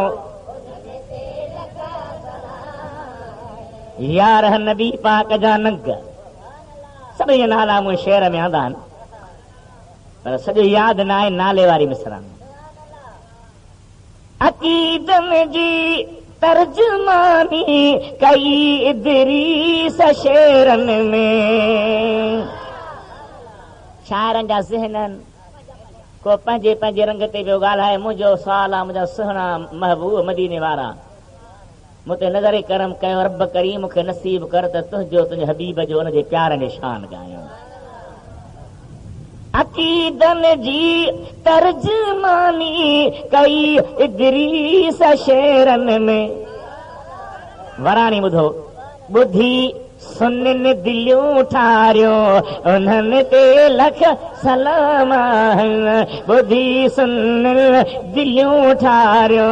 यार नबी पाक जा नग सभई नाला मूं शेर में आंदा आहिनि, पर सॼो यादि न आहे नाले वारी मिसरान। अक़ीदनि जी तर्जुमानी कई इदरीस शेरनि में। शाइरनि जा ज़हन को पंहिंजे पंहिंजे रंग ते पियो ॻाल्हाए। मुंहिंजो सुवाल आहे, मुंहिंजा सुहिणा महबूब मदीने वारा, मूं ते नज़र करम कयो। रब करीम मूंखे नसीब कर त तुंहिंजो तुंहिंजे हबीब जो हुनजे प्यार में शान ॻायो। अक़ीदनि जी तर्जुमानी कई इदरीस शेरनि में। वराणी ॿुधो, ॿुधी सुननि दिलियूं ठारियो उन्हनि ते लख सलाम आहिनि। ॿुधी सुननि दिलियूं ठारियो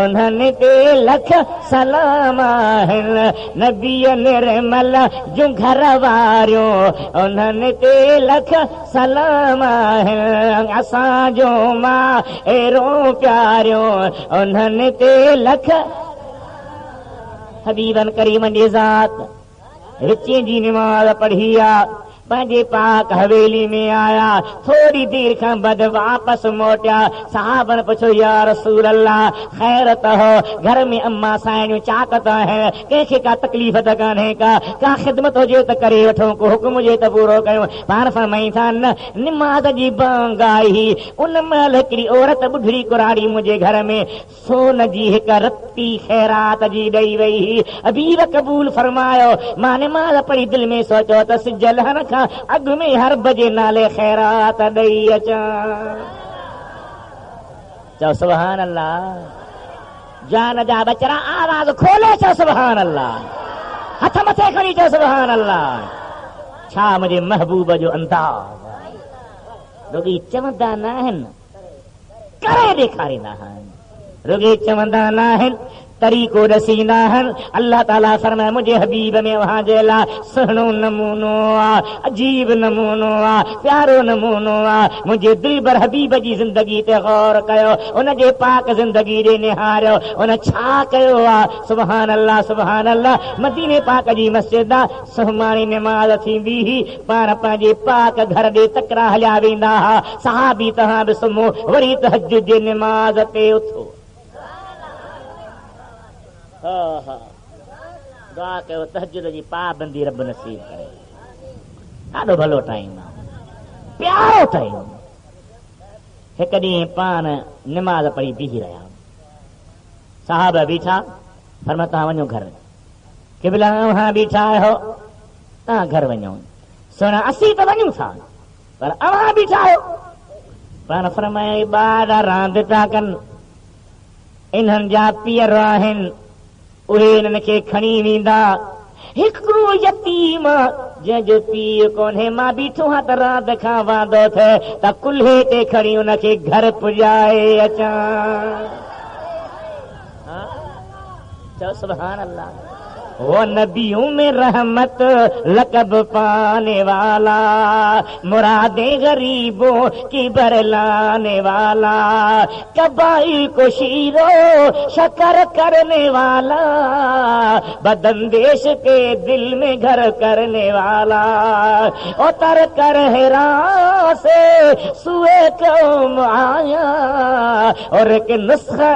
उन्हनि ते लख सलाम आहिनि। नबीअ निर्मल जो घर वारियो उन्हनि ते लख सलाम आहिनि। असांजो मां एरो प्यारियो उन्हनि ते लख। हबीबन करीमन जी ज़ात रिची जी नमाज़ पढ़ी आ, पंहिंजे पाक हवेली में आया। थोड़ी देर खां बाद वापस मोटिया। साहबन पुछो या रसूल अल्लाह खैर त हो, घर में अम्मा साइणियूं चाकत है, कंहिंखे का तकलीफ़ त कान्हे का ख़िदमत हुजे त करे वठो, को हुकुम हुजे त पूरो कयो। पाण फरमाई था न नमाज़ जी बांग आई। उन महिल हिकिड़ी औरत बुढड़ी कुराड़ी मुंहिंजे घर में सोन जी हिकु रत्ती ख़ैरात जी ॾेई वई। हबीब क़बूल फरमायो। मां नमाज़ पढ़ी दिलि में सोचियो त सिज लहण खां अॻु में हर बजे नाले ख़ैरात ॾेई अचां। चओ सुभान अल्लाह। जान जा बचरा आवाज़ खोले चओ सुभान अल्लाह। हथ मथे खणी चओ सुभान अल्लाह। छा मुंहिंजे महबूब जो अंदाज़। रुॻी चवंदा न आहिनि, करे ॾेखारींदा आहिनि। रुॻी चवंदा न आहिनि, तरीक़ो रसींदा आहिनि। अल्लाह ताला फरमाए मुंहिंजे हबीब में वहां जे लाइ सुहिणो नमूनो आहे, अजीब नमूनो आहे, प्यारो नमूनो आहे। मुंहिंजे दिलबर हबीब जी ज़िंदगी ते गौर कयो, उन जे पाक ज़िंदगी ॾे निहारियो, उन छा कयो आहे। सुभान अल्लाह सुभान अल्लाह। मदीने पाक जी मस्जिद आहे, सुहमाणी निमाज़ थींदी हुई, पाण पंहिंजे पाक घर ॾे तकरा हलिया वेंदा हुआ। सहाबी तव्हां बि सुम्हो, वरी तहज्जुद जे निमाज़ ते उथो। दुआ कयो तहज्जुद जी पाबंदी रब नसीब करे। ॾाढो भलो टाइम आहे, प्यारो टाइम। हिकु ॾींहुं पाण निमाज़ पढ़ी बीही रहिया, साहब बीठा, फरमाया तव्हां वञो घर। क़िबला वहां बीठा आहियो, तव्हां घर वञो। सुणा असीं त वञूं था, पर अवां बीठा आहियो। पाण फरमाया ॿार रांदि था कनि, इन्हनि जा पीअर आहिनि, उहे इन्हनि खे खणी वेंदा। हिकिड़ो यतीम जंहिंजो पीउ कोन्हे, मां बीठो आहियां त रांदि खां वांदो थिए त कुल्हे ते खणी हुनखे घर पुॼाए अचां। चओ सुभान अल्लाह। वो नबियों में रहमत लकब पाने वाला, मुरादे गरीबों की बरलाने वाला, कबाइल को शीरो शकर करने वाला, बदंदेश के दिल में घर करने वाला, उतर कर हेरा से सुए कौम आया और एक नुस्खा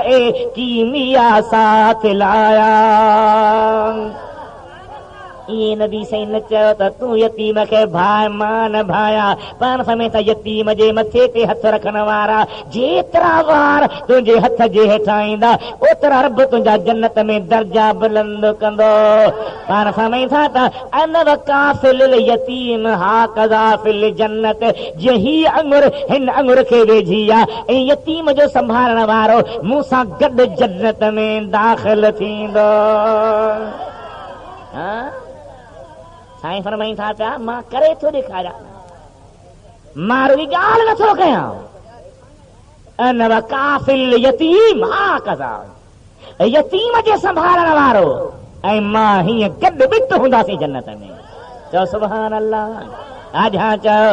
कीमिया साथ लाया। ये नबी सही न चयो त तूं यतीम खे भाई मां न भाया, पाण समेत यतीम जे मथे ते हथ रखण वारा जेतिरा वार तुंहिंजे हथ जे हेठां ईंदा, ओतिरा रब तुंहिंजा जन्नत में दर्जा बुलंद कंदो। पाण समेत था त अन वकाफिल यतीम हा कज़ा फिल जन्नत, जही अंगुर हिन अंगुर खे वेझी आहे ऐं यतीम जो संभालण वारो मूंसां गॾु जन्नत में दाख़िल थींदो। साईं फरमाईं था पिया मां करे थो ॾेखारियां, मां रुॻी ॻाल्हि नथो कयां। अन वकाफिल यतीम हा कज़ा, यतीम जे संभालण वारो ऐं मां हीअं गॾु ॿित हूंदासीं जन्नत में। चओ सुभान अल्लाह। आजा चओ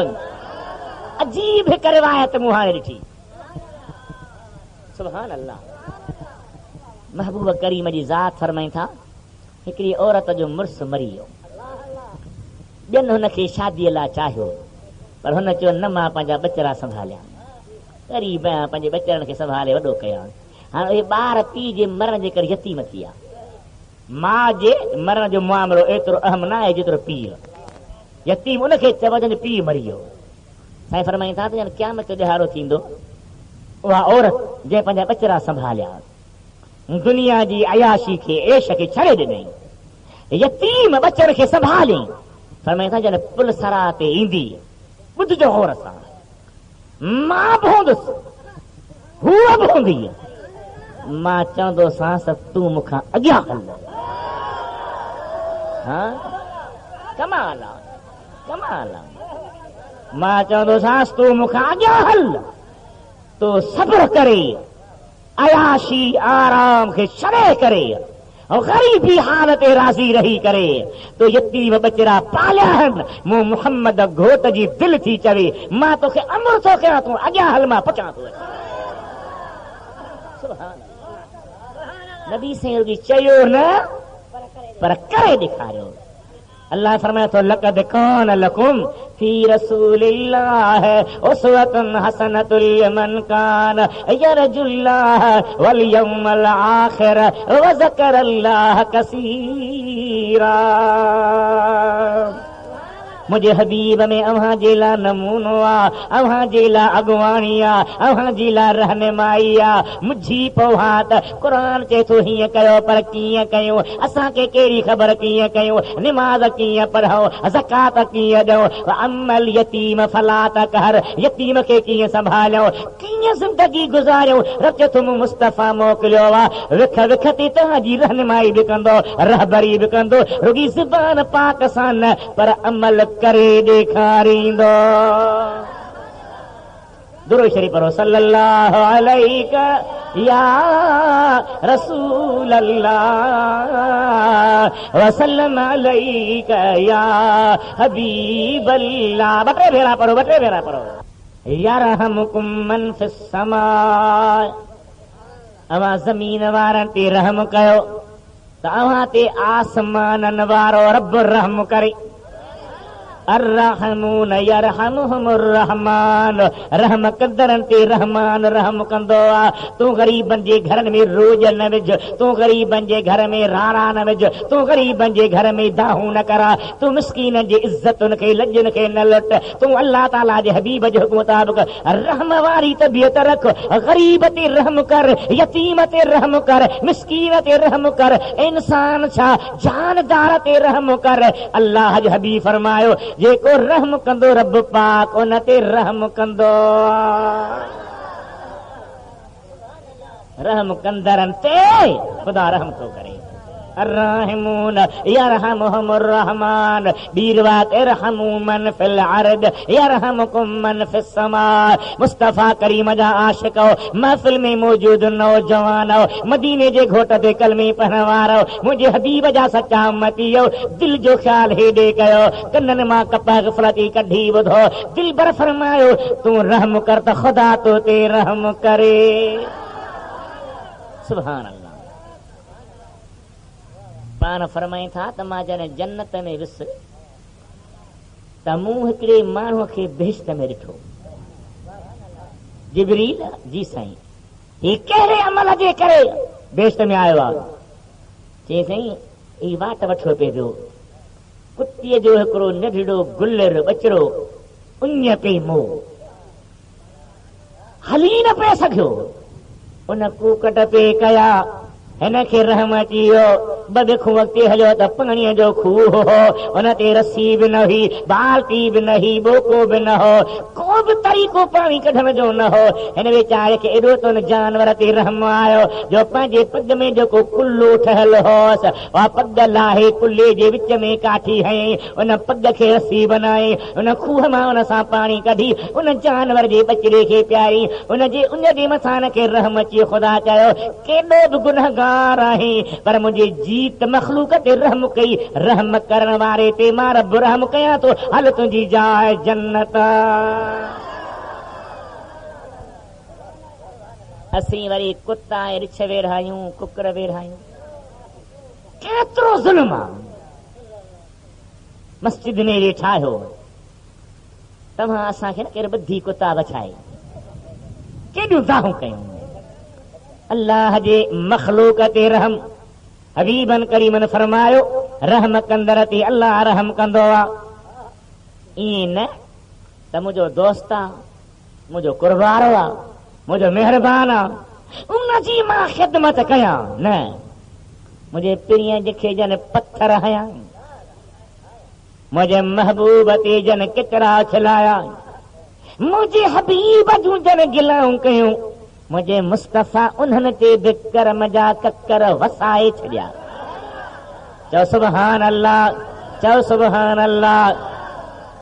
अजीब हिकु रिवायत मूं हाणे ॾिठी, सुभान अल्लाह। महबूब करीम जी ज़ात फरमाईं था हिकिड़ी औरत जो मुड़ुसु मरी वियो, ॿियनि हुनखे शादीअ लाइ चाहियो, पर हुन चयो न मां पंहिंजा बचड़ा संभालिया, ग़रीब आहियां, पंहिंजे बचड़नि खे संभाले वॾो कया। हाणे उहे ॿार पीउ जे मरण जे करे यतीम थी विया। माउ जे मरण जो मामिलो एतिरो अहम न आहे जेतिरो पीउ। यतीम उनखे चइबो पीउ मरी वियो। साईं फरमाईं था त क़यामत ॾिहाड़ो थींदो, उहा औरत जंहिं पंहिंजा बचड़ा संभालिया, दुनिया जी अयाशी खे ऐश खे छॾे ॾिनई, यतीम बचड़ खे संभालियईं। फरमाईं था जॾहिं पुल सरा ते ईंदी, ॿुधजो गौर सां, मां बि हूंदुसि, हूअ बि हूंदी, मां चवंदोसांसि तूं मूंखां अॻियां हल। कमाल आहे, कमाल आहे। मां चवंदोसांसि तूं मूंखां अॻियां हल, तूं सब्र करे अयाशी आराम खे छॾे करे ऐं ग़रीबी हालत राज़ी रही करे तो यतीम बचड़ा पालिया आहिनि। मूं मुहम्मद घोट जी दिलि थी चवे मां तोखे अमर थो कयां, तूं अॻियां हल, मां पुछां थो। नबी साईं रुॻी चयो न, पर करे ॾेखारियो। अल्लाह फरमाए थो लक़द कान लकुम फी रसूलिल्लाह उसवतुन हसनतुल लिमन कान यरजुल्लाह वल यौमल आखिर व ज़करल्लाह कसीरा। मुझे हबीब में अव्हां जे लाइ नमूनो आहे, अव्हां जे लाइ अॻुवाणी आहे, अव्हां जे लाइ रहनुमाई आहे। मुझी पौहा त क़ुर चए थो हीअं कयो, पर कीअं कयूं, असांखे कहिड़ी ख़बर कीअं कयूं, निमाज़ कीअं पढ़ूं, ज़कात कीअं ॾियूं, अमल यतीम फला तक़हर, यतीम खे कीअं संभालियूं, कीअं ज़िंदगी गुज़ारियूं। रब चए थो मूं मुस्तफ़ा मोकिलियो आहे, विख विख ते तव्हांजी रहनुमाई बि कंदो, रहबरी बि कंदो, रुॻी ज़ुबान पाक सां न पर अमल करे ॾेखारींदो। दुरूद शरीफ़ पढ़ो सल्लल्लाहु अलैहि या रसूल अल्लाह वसल्लम अलैका या हबीब अल्लाह। बटे भेरा पढ़ो, बटे भेरा पढ़ो। यरहमुकुम मन फिस समा, अवा ज़मीन वारनि ते रहम कयो त अवां ते आसमाननि वारो रब रहम करे। अर्रहमून यरहमुहुमुर रहमान, रहम कंदरनि ते रहमान रहम कंदो आ। तूं ग़रीबनि जे घरनि में रोज न विझ, तूं ग़रीबनि जे घर में राणा न विझ, तूं ग़रीबनि जे घर में दाहूं न करा, तूं मिस्कीननि जी इज़तुनि खे लॼनि खे न लुट। तूं अल्लाह ताला जे हबीब जे हुकुम मुताबिक़ रहम वारी तबियत रख। ग़रीब ते रहम कर, यतीम ते रहम कर, मिस्कीन ते रहम कर, इंसान छा जानदार ते रहम कर। अल्लाह जो हबीब फरमायो जेको रहम कंदो रब पाक उन ते रहम कंदो। रहम कंदरनि ते ख़ुदा रहम थो करे। अर्रहमून यरहमुहुमुर रहमान, बीरवात इरहमू मन फिल अर्द यरहमुकुम मन फिस समा। मुस्तफा करीम जा आशिक महफिल में मौजूद नौजवान, मदीने जे घोट ते कलमे पढ़ण वारो, मुंहिंजे हबीब जा सचा उम्मती, दिल जो ख्याल हेॾे कयो, कननि मां कप ग़फ़लती कढी ॿुधो। दिल बर फरमायो तूं रहम कर त ख़ुदा तो ते रहम करे। सुभान अल्लाह। पाण फरमाइनि था त मां जॾहिं जन्नत में वियुसि त मूं हिकिड़े माण्हूअ खे बेहिश्त में ॾिठो। जिब्रील, जी साईं, ही कहिड़े अमल जे करे बेहिश्त में आयो आहे? चई साईं ही वाट वठो पियो, कुतीअ जो हिकिड़ो नंढड़ो गुलर बचड़ो उञ पे मोह हली न पियो सघियो, उन कूकट पे कया, हिनखे रहम अची वियो। ॿ बिखूं अॻिते हलियो त पाणीअ जो खूह हो, उन ते रसी बि न हुई, बाल्टी बि न हुई, बोको बि न हो, को बि तरीक़ो पाणी कढण जो न हो। हिन वीचारे खे एॾो त उन जानवर ते रहम आयो जो पंहिंजे पग में जेको कुल्लो ठहियल होसि, उहा पग लाहे कुल्ले जे विच में काठी हयईं, उन पग खे रसी बनाई, उन खूह मां उन सां पाणी कढी उन जानवर जे बचड़े खे पियारी। उन जे मथां खे रहम अची। ख़ुदा चयो केॾो बि गुनहगार आहीं पर मुंहिंजे जीत मखलूक ते रहम कई, रहम करण वारे ते मां रब रहम कयां थो। हल तुंहिंजी जाइ जन्नत। असीं वरी कुता ऐं रिछ वेढ़ायूं, कुकर वेढ़ायूं, केतिरो ज़ुल्म आहे। मस्जिद में वेठा आहियो, तव्हां असांखे न केरु ॿधी कुता बचाए, केॾियूं दाहूं कयूं। अल्लाह जे मखलूक ते रहम। हबीबन करीमन फरमायो रहम कंदड़ ते अल्लाह रहम कंदो आहे। ईअं न त मुंहिंजो दोस्त आहे, मुंहिंजो कुरबारो आहे, मुंहिंजो महिरबान आहे, उनजी मां ख़िदमत कयां। न, मुंहिंजे पीढ़ीअ जंहिंखे जन पत्थर हयां, मुंहिंजे महबूब ते जन किचरा खिलाया, मुंहिंजे हबीब जूं जन गिलाऊं कयूं, मुंहिंजे मुस्तफ़ा उन्हनि ते बि करम जा ककर वसाए छॾिया। चओ सुभान अल्लाह, चओ सुभान अल्लाह।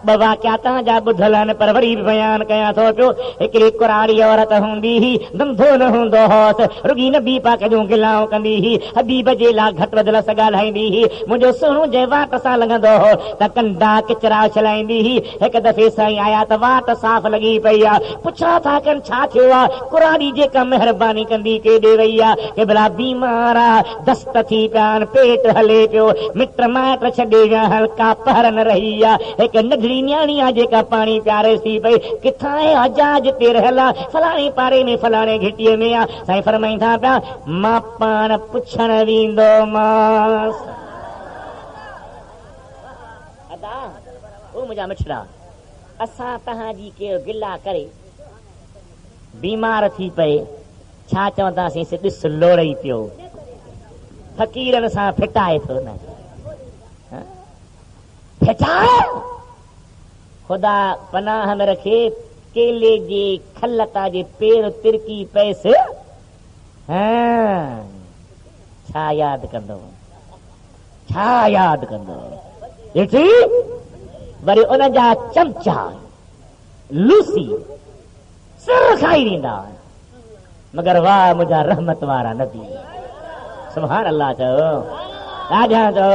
ॿ वाक़िया तव्हांजा ॿुधल आहिनि पर वरी बि बयान कयां थो पियो। हिकिड़ी कुराड़ी औरत हूंदी हुई, धंधो न हूंदो होसि, रुॻी नबी पाक जूं गिलाऊं कंदी हुई, हबीब जे लाइ घटि वधि लस ॻाल्हाईंदी हुई। मुंहिंजो सुहिणो जंहिं वाट सां लंघंदो हो त कंडा किचरा उछलाईंदी हुई। हिकु दफ़े साईं आया त वाट साफ़ लॻी पई आहे, पुछा था कनि छा थियो आहे? कुराड़ी जेका महिरबानी कंदी केॾे वई आहे? के भला बीमार आहे, दस्त थी पिया आहिनि, पेट हले पियो, मिट माइट छॾे विया, हल्का पहर न रही आहे। हिकु नंढड़ी न्याणी आहे जेका पाणी प्यारे थी पई, किथां आहे हजाज ते रहियल आहे, फलाणे पारे में फलाणे घिटीअ में आहे। साईं फरमाईंदा पिया मां पाण पुछण वेंदोमांसि। अदा ओ मुंहिंजा मिठड़ा, असां तव्हांजी के गिला करे बीमार थी पए छा चवंदासीं? ॾिस लोड़ई पियो, फ़कीरनि सां फिटाए थो न, फिटाए। ख़ुदा पनाह में रखे, केले जे खल तां जे पेर तिरकी पैसे छा यादि कंदो, छा यादि कंदो? ॾिठी वरी उन जा चमचा लूसी सिर खाई ॾींदा। मगर वाह मुझा रहमत वारा नबी। सुभान अल्लाह चओ राजा चओ।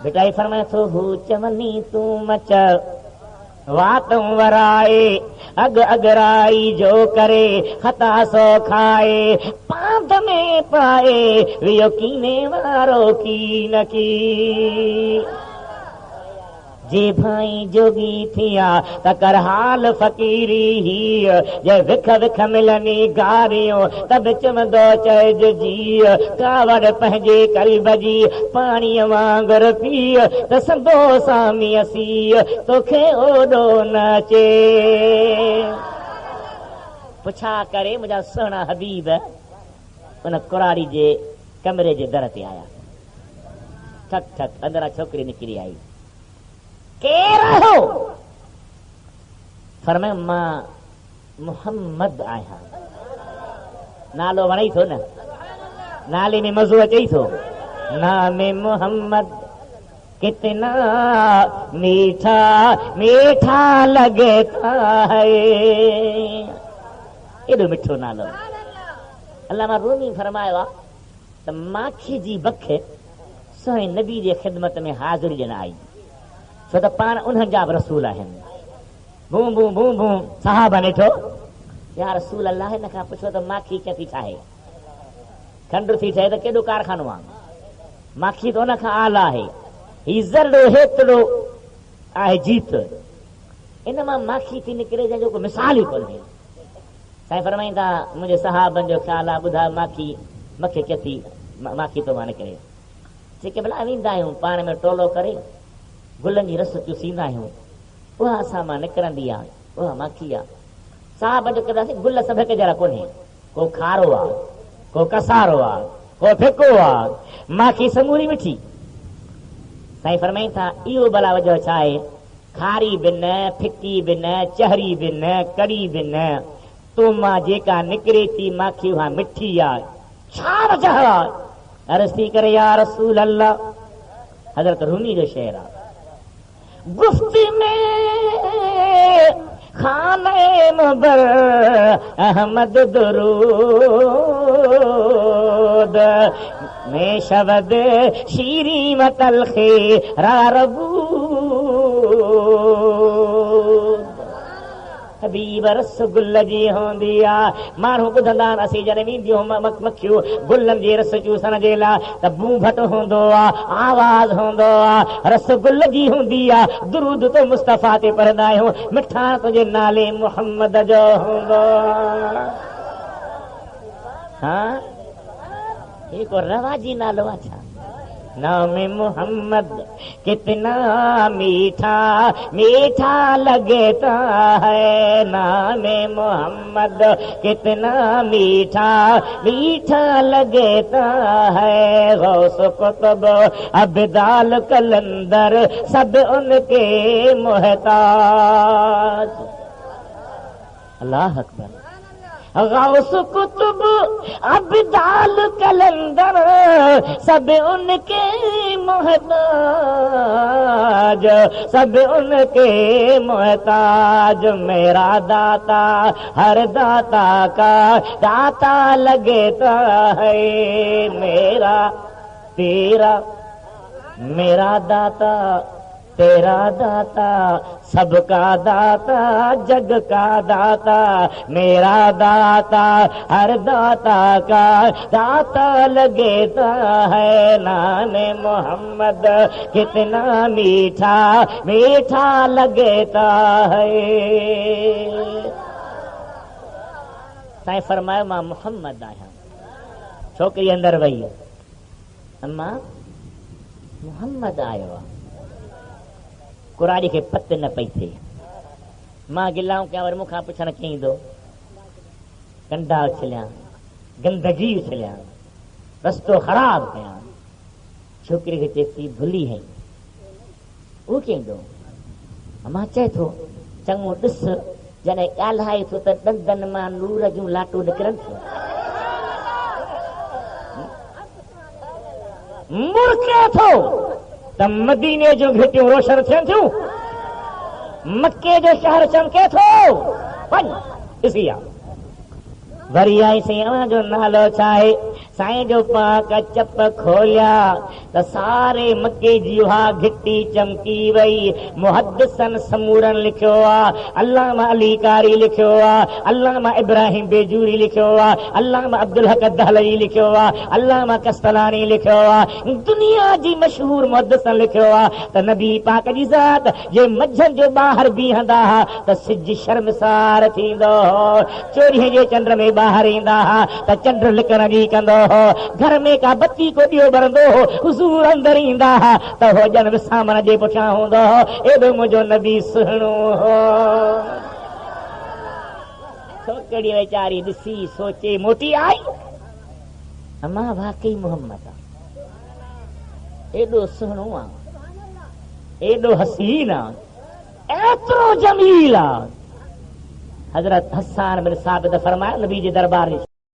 बेटा फरमाए थो हू चवनी तू मच वातों वराए अग अगराई जो करे खता सो खाए पांध में पाए वियो कीने वारो की न की। जे भाई जोगी थिया त कर हाल फ़कीरी ही जे विख विख मिलनी गारियों त बिच में दो चइज जी कावड़ पंहिंजे कल्ब जी पाणीअ वांगर पी त संदो सामी असी तोखे ओॾो न अचे। पुछा करे मुंहिंजा सुहिणा हबीब उन कुराड़ी जे कमरे जे दर ते आया। ठक ठक अंदरां छोकिरी निकिरी आई। केर हो? फरमायो मां मोहम्मद आहियां। नालो वणे थो न, नाले में मज़ो अचे थो। नामे मोहम्मद कितना मीठा मीठा लगता है। एॾो मिठो नालो। अल्लामा रूमी फरमायो आहे त माखी जी बख सोहे नबी जे ख़िदमत में हाज़िरी ॾियण आई छो त पाण उन्हनि जा बि रसूल आहिनि। बूं बूं बूं बूं सहाबा ॾिठो या रसूल अल्लाह हिन खां पुछो त माखी कीअं थी ठाहे, खंडु थी ठहे त केॾो कारखानो आहे। माखी त उन खां आला आहे। ही ज़रो हेतिरो आहे जीत, इन मां माखी थी निकिरे जंहिंजो को मिसाल ई कोन्हे। साईं फरमाईंदा मुंहिंजे सहाबनि जो ख़्यालु आहे ॿुधायो माखी मूंखे कीअं थी माखी तो मां निकिरे। जेके भला वेंदा आहियूं पाण में टोलो करे गुलनि जी रस चूसींदा आहियूं उहा असां मां निकिरंदी आहे, उहा माखी आहे। साहब जो कंदासीं गुल सभ हिक जहिड़ा कोन्हे, को खारो आहे, को कसारो आहे, को फिको आहे, माखी समूरी मिठी। साईं फरमाईं था इहो भला वजह छा आहे? खारी बि न, फिकी बि न, चहरी बि न, कड़ी बि न, तो मां जेका निकिरे थी माखी उहा मिठी आहे। छा वजह आहे? अर्ज़ थी करे या रसूल अल्लाह, हज़रत रूमी जो शेर आहे। गुफ्ती में खाने मुबर अहमद दुरूद में शबद शीरी मतलखे रारबूद। हबीब रसगुल जी हूंदी आहे। माण्हू ॿुधंदा आहिनि असीं जॾहिं वेंदियूं मखियूं गुलनि जे रस चूसण जे लाइ त बूंभट हूंदो आहे, आवाज़ हूंदो आहे, रसगुल जी हूंदी आहे। दुरूद तो मुस्तफ़ा ते पढ़ंदा आहियूं, मिठाण तुंहिंजे नाले मुहम्मद जो हूंदो आहे। हा ही को रवाजी नालो आहे छा? नामे मोहम्मद कितना मीठा मीठा लगता है। नामे मोहम्मद कितना मीठा मीठा लगता है। गौस कुतुब अब्दाल कलंदर सब उनके मोहताज। अल्लाह अकबर। गौस कुतुब अब्दाल कलंदर सब उनके मोहताज, सब उनके मोहताज। मेरा दाता हर दाता का दाता लगता है। मेरा तेरा मेरा दाता तेरा दाता सबका दाता जग का दाता। मेरा दाता हर दाता का दाता लगता है। नाने मोहम्मद कितना मीठा मीठा लगता है। साईं फरमायो मां मोहम्मद आहियां। छोकिरी अंदर वई, अम्मा मोहम्मद आयो आहे। कुराड़ी खे पत न पई थिए। मां गिलाऊं कयां वरी मूंखां पुछण कीअं ईंदो? कंडा उछलियां, गंदगी उछलियां, रस्तो ख़राब कयां। छोकिरी खे चए थी भुली हई, उहो कीअं ईंदो? मां चए थो चङो ॾिस जॾहिं ॻाल्हाए थो त ॾंदनि मां नूर जूं लाटूं निकिरनि थियूं। मुड़के थो त मदीने जूं घिटियूं रोशन थियनि थियूं, मके जो शहर चमके थो। वञ ॾिसी आ वरी आई साईं अवां जो नालो छा आहे? साईं जो पाक चप खोलिया त सारे मके जी हा घिटी चमकी वई। मुहद्दिसन समूरन लिखियो आहे, अल्लामा अली कारी लिखियो आहे, अल्लामा इब्राहिम बेजूरी लिखियो आहे, अल्लामा अब्दुल हक दहलवी लिखियो आहे, अल्लामा कस्तलानी लिखियो आहे, दुनिया जी मशहूर मुहद्दिसन लिखियो आहे त नबी पाक जी ज़ात जे मंझंदि जो ॿाहिरि बीहंदा हुआ त सिज शर्मसार थींदो हो। चोरीअ जे चंड में ॿाहिरि ईंदा हुआ त चंड लिकण जी कंदो हो। घर में का बत्ती को ॾियो ॿरंदो हो, हुज़ूर अंदरि ईंदा हुआ त हो ॼण विसामण जे पुठियां हूंदो हो। एॾो मुंहिंजो नबी सुहिणो हो। छोकिरी वीचारी ॾिसी सोचे मोटी आई, अमां वाकई मोहम्मद आहे, एॾो सुहिणो आहे, एॾो हसीन आहे, एतिरो जमील आहे। हज़रत हसान बिन साबित फरमाया नबी जे दरबार में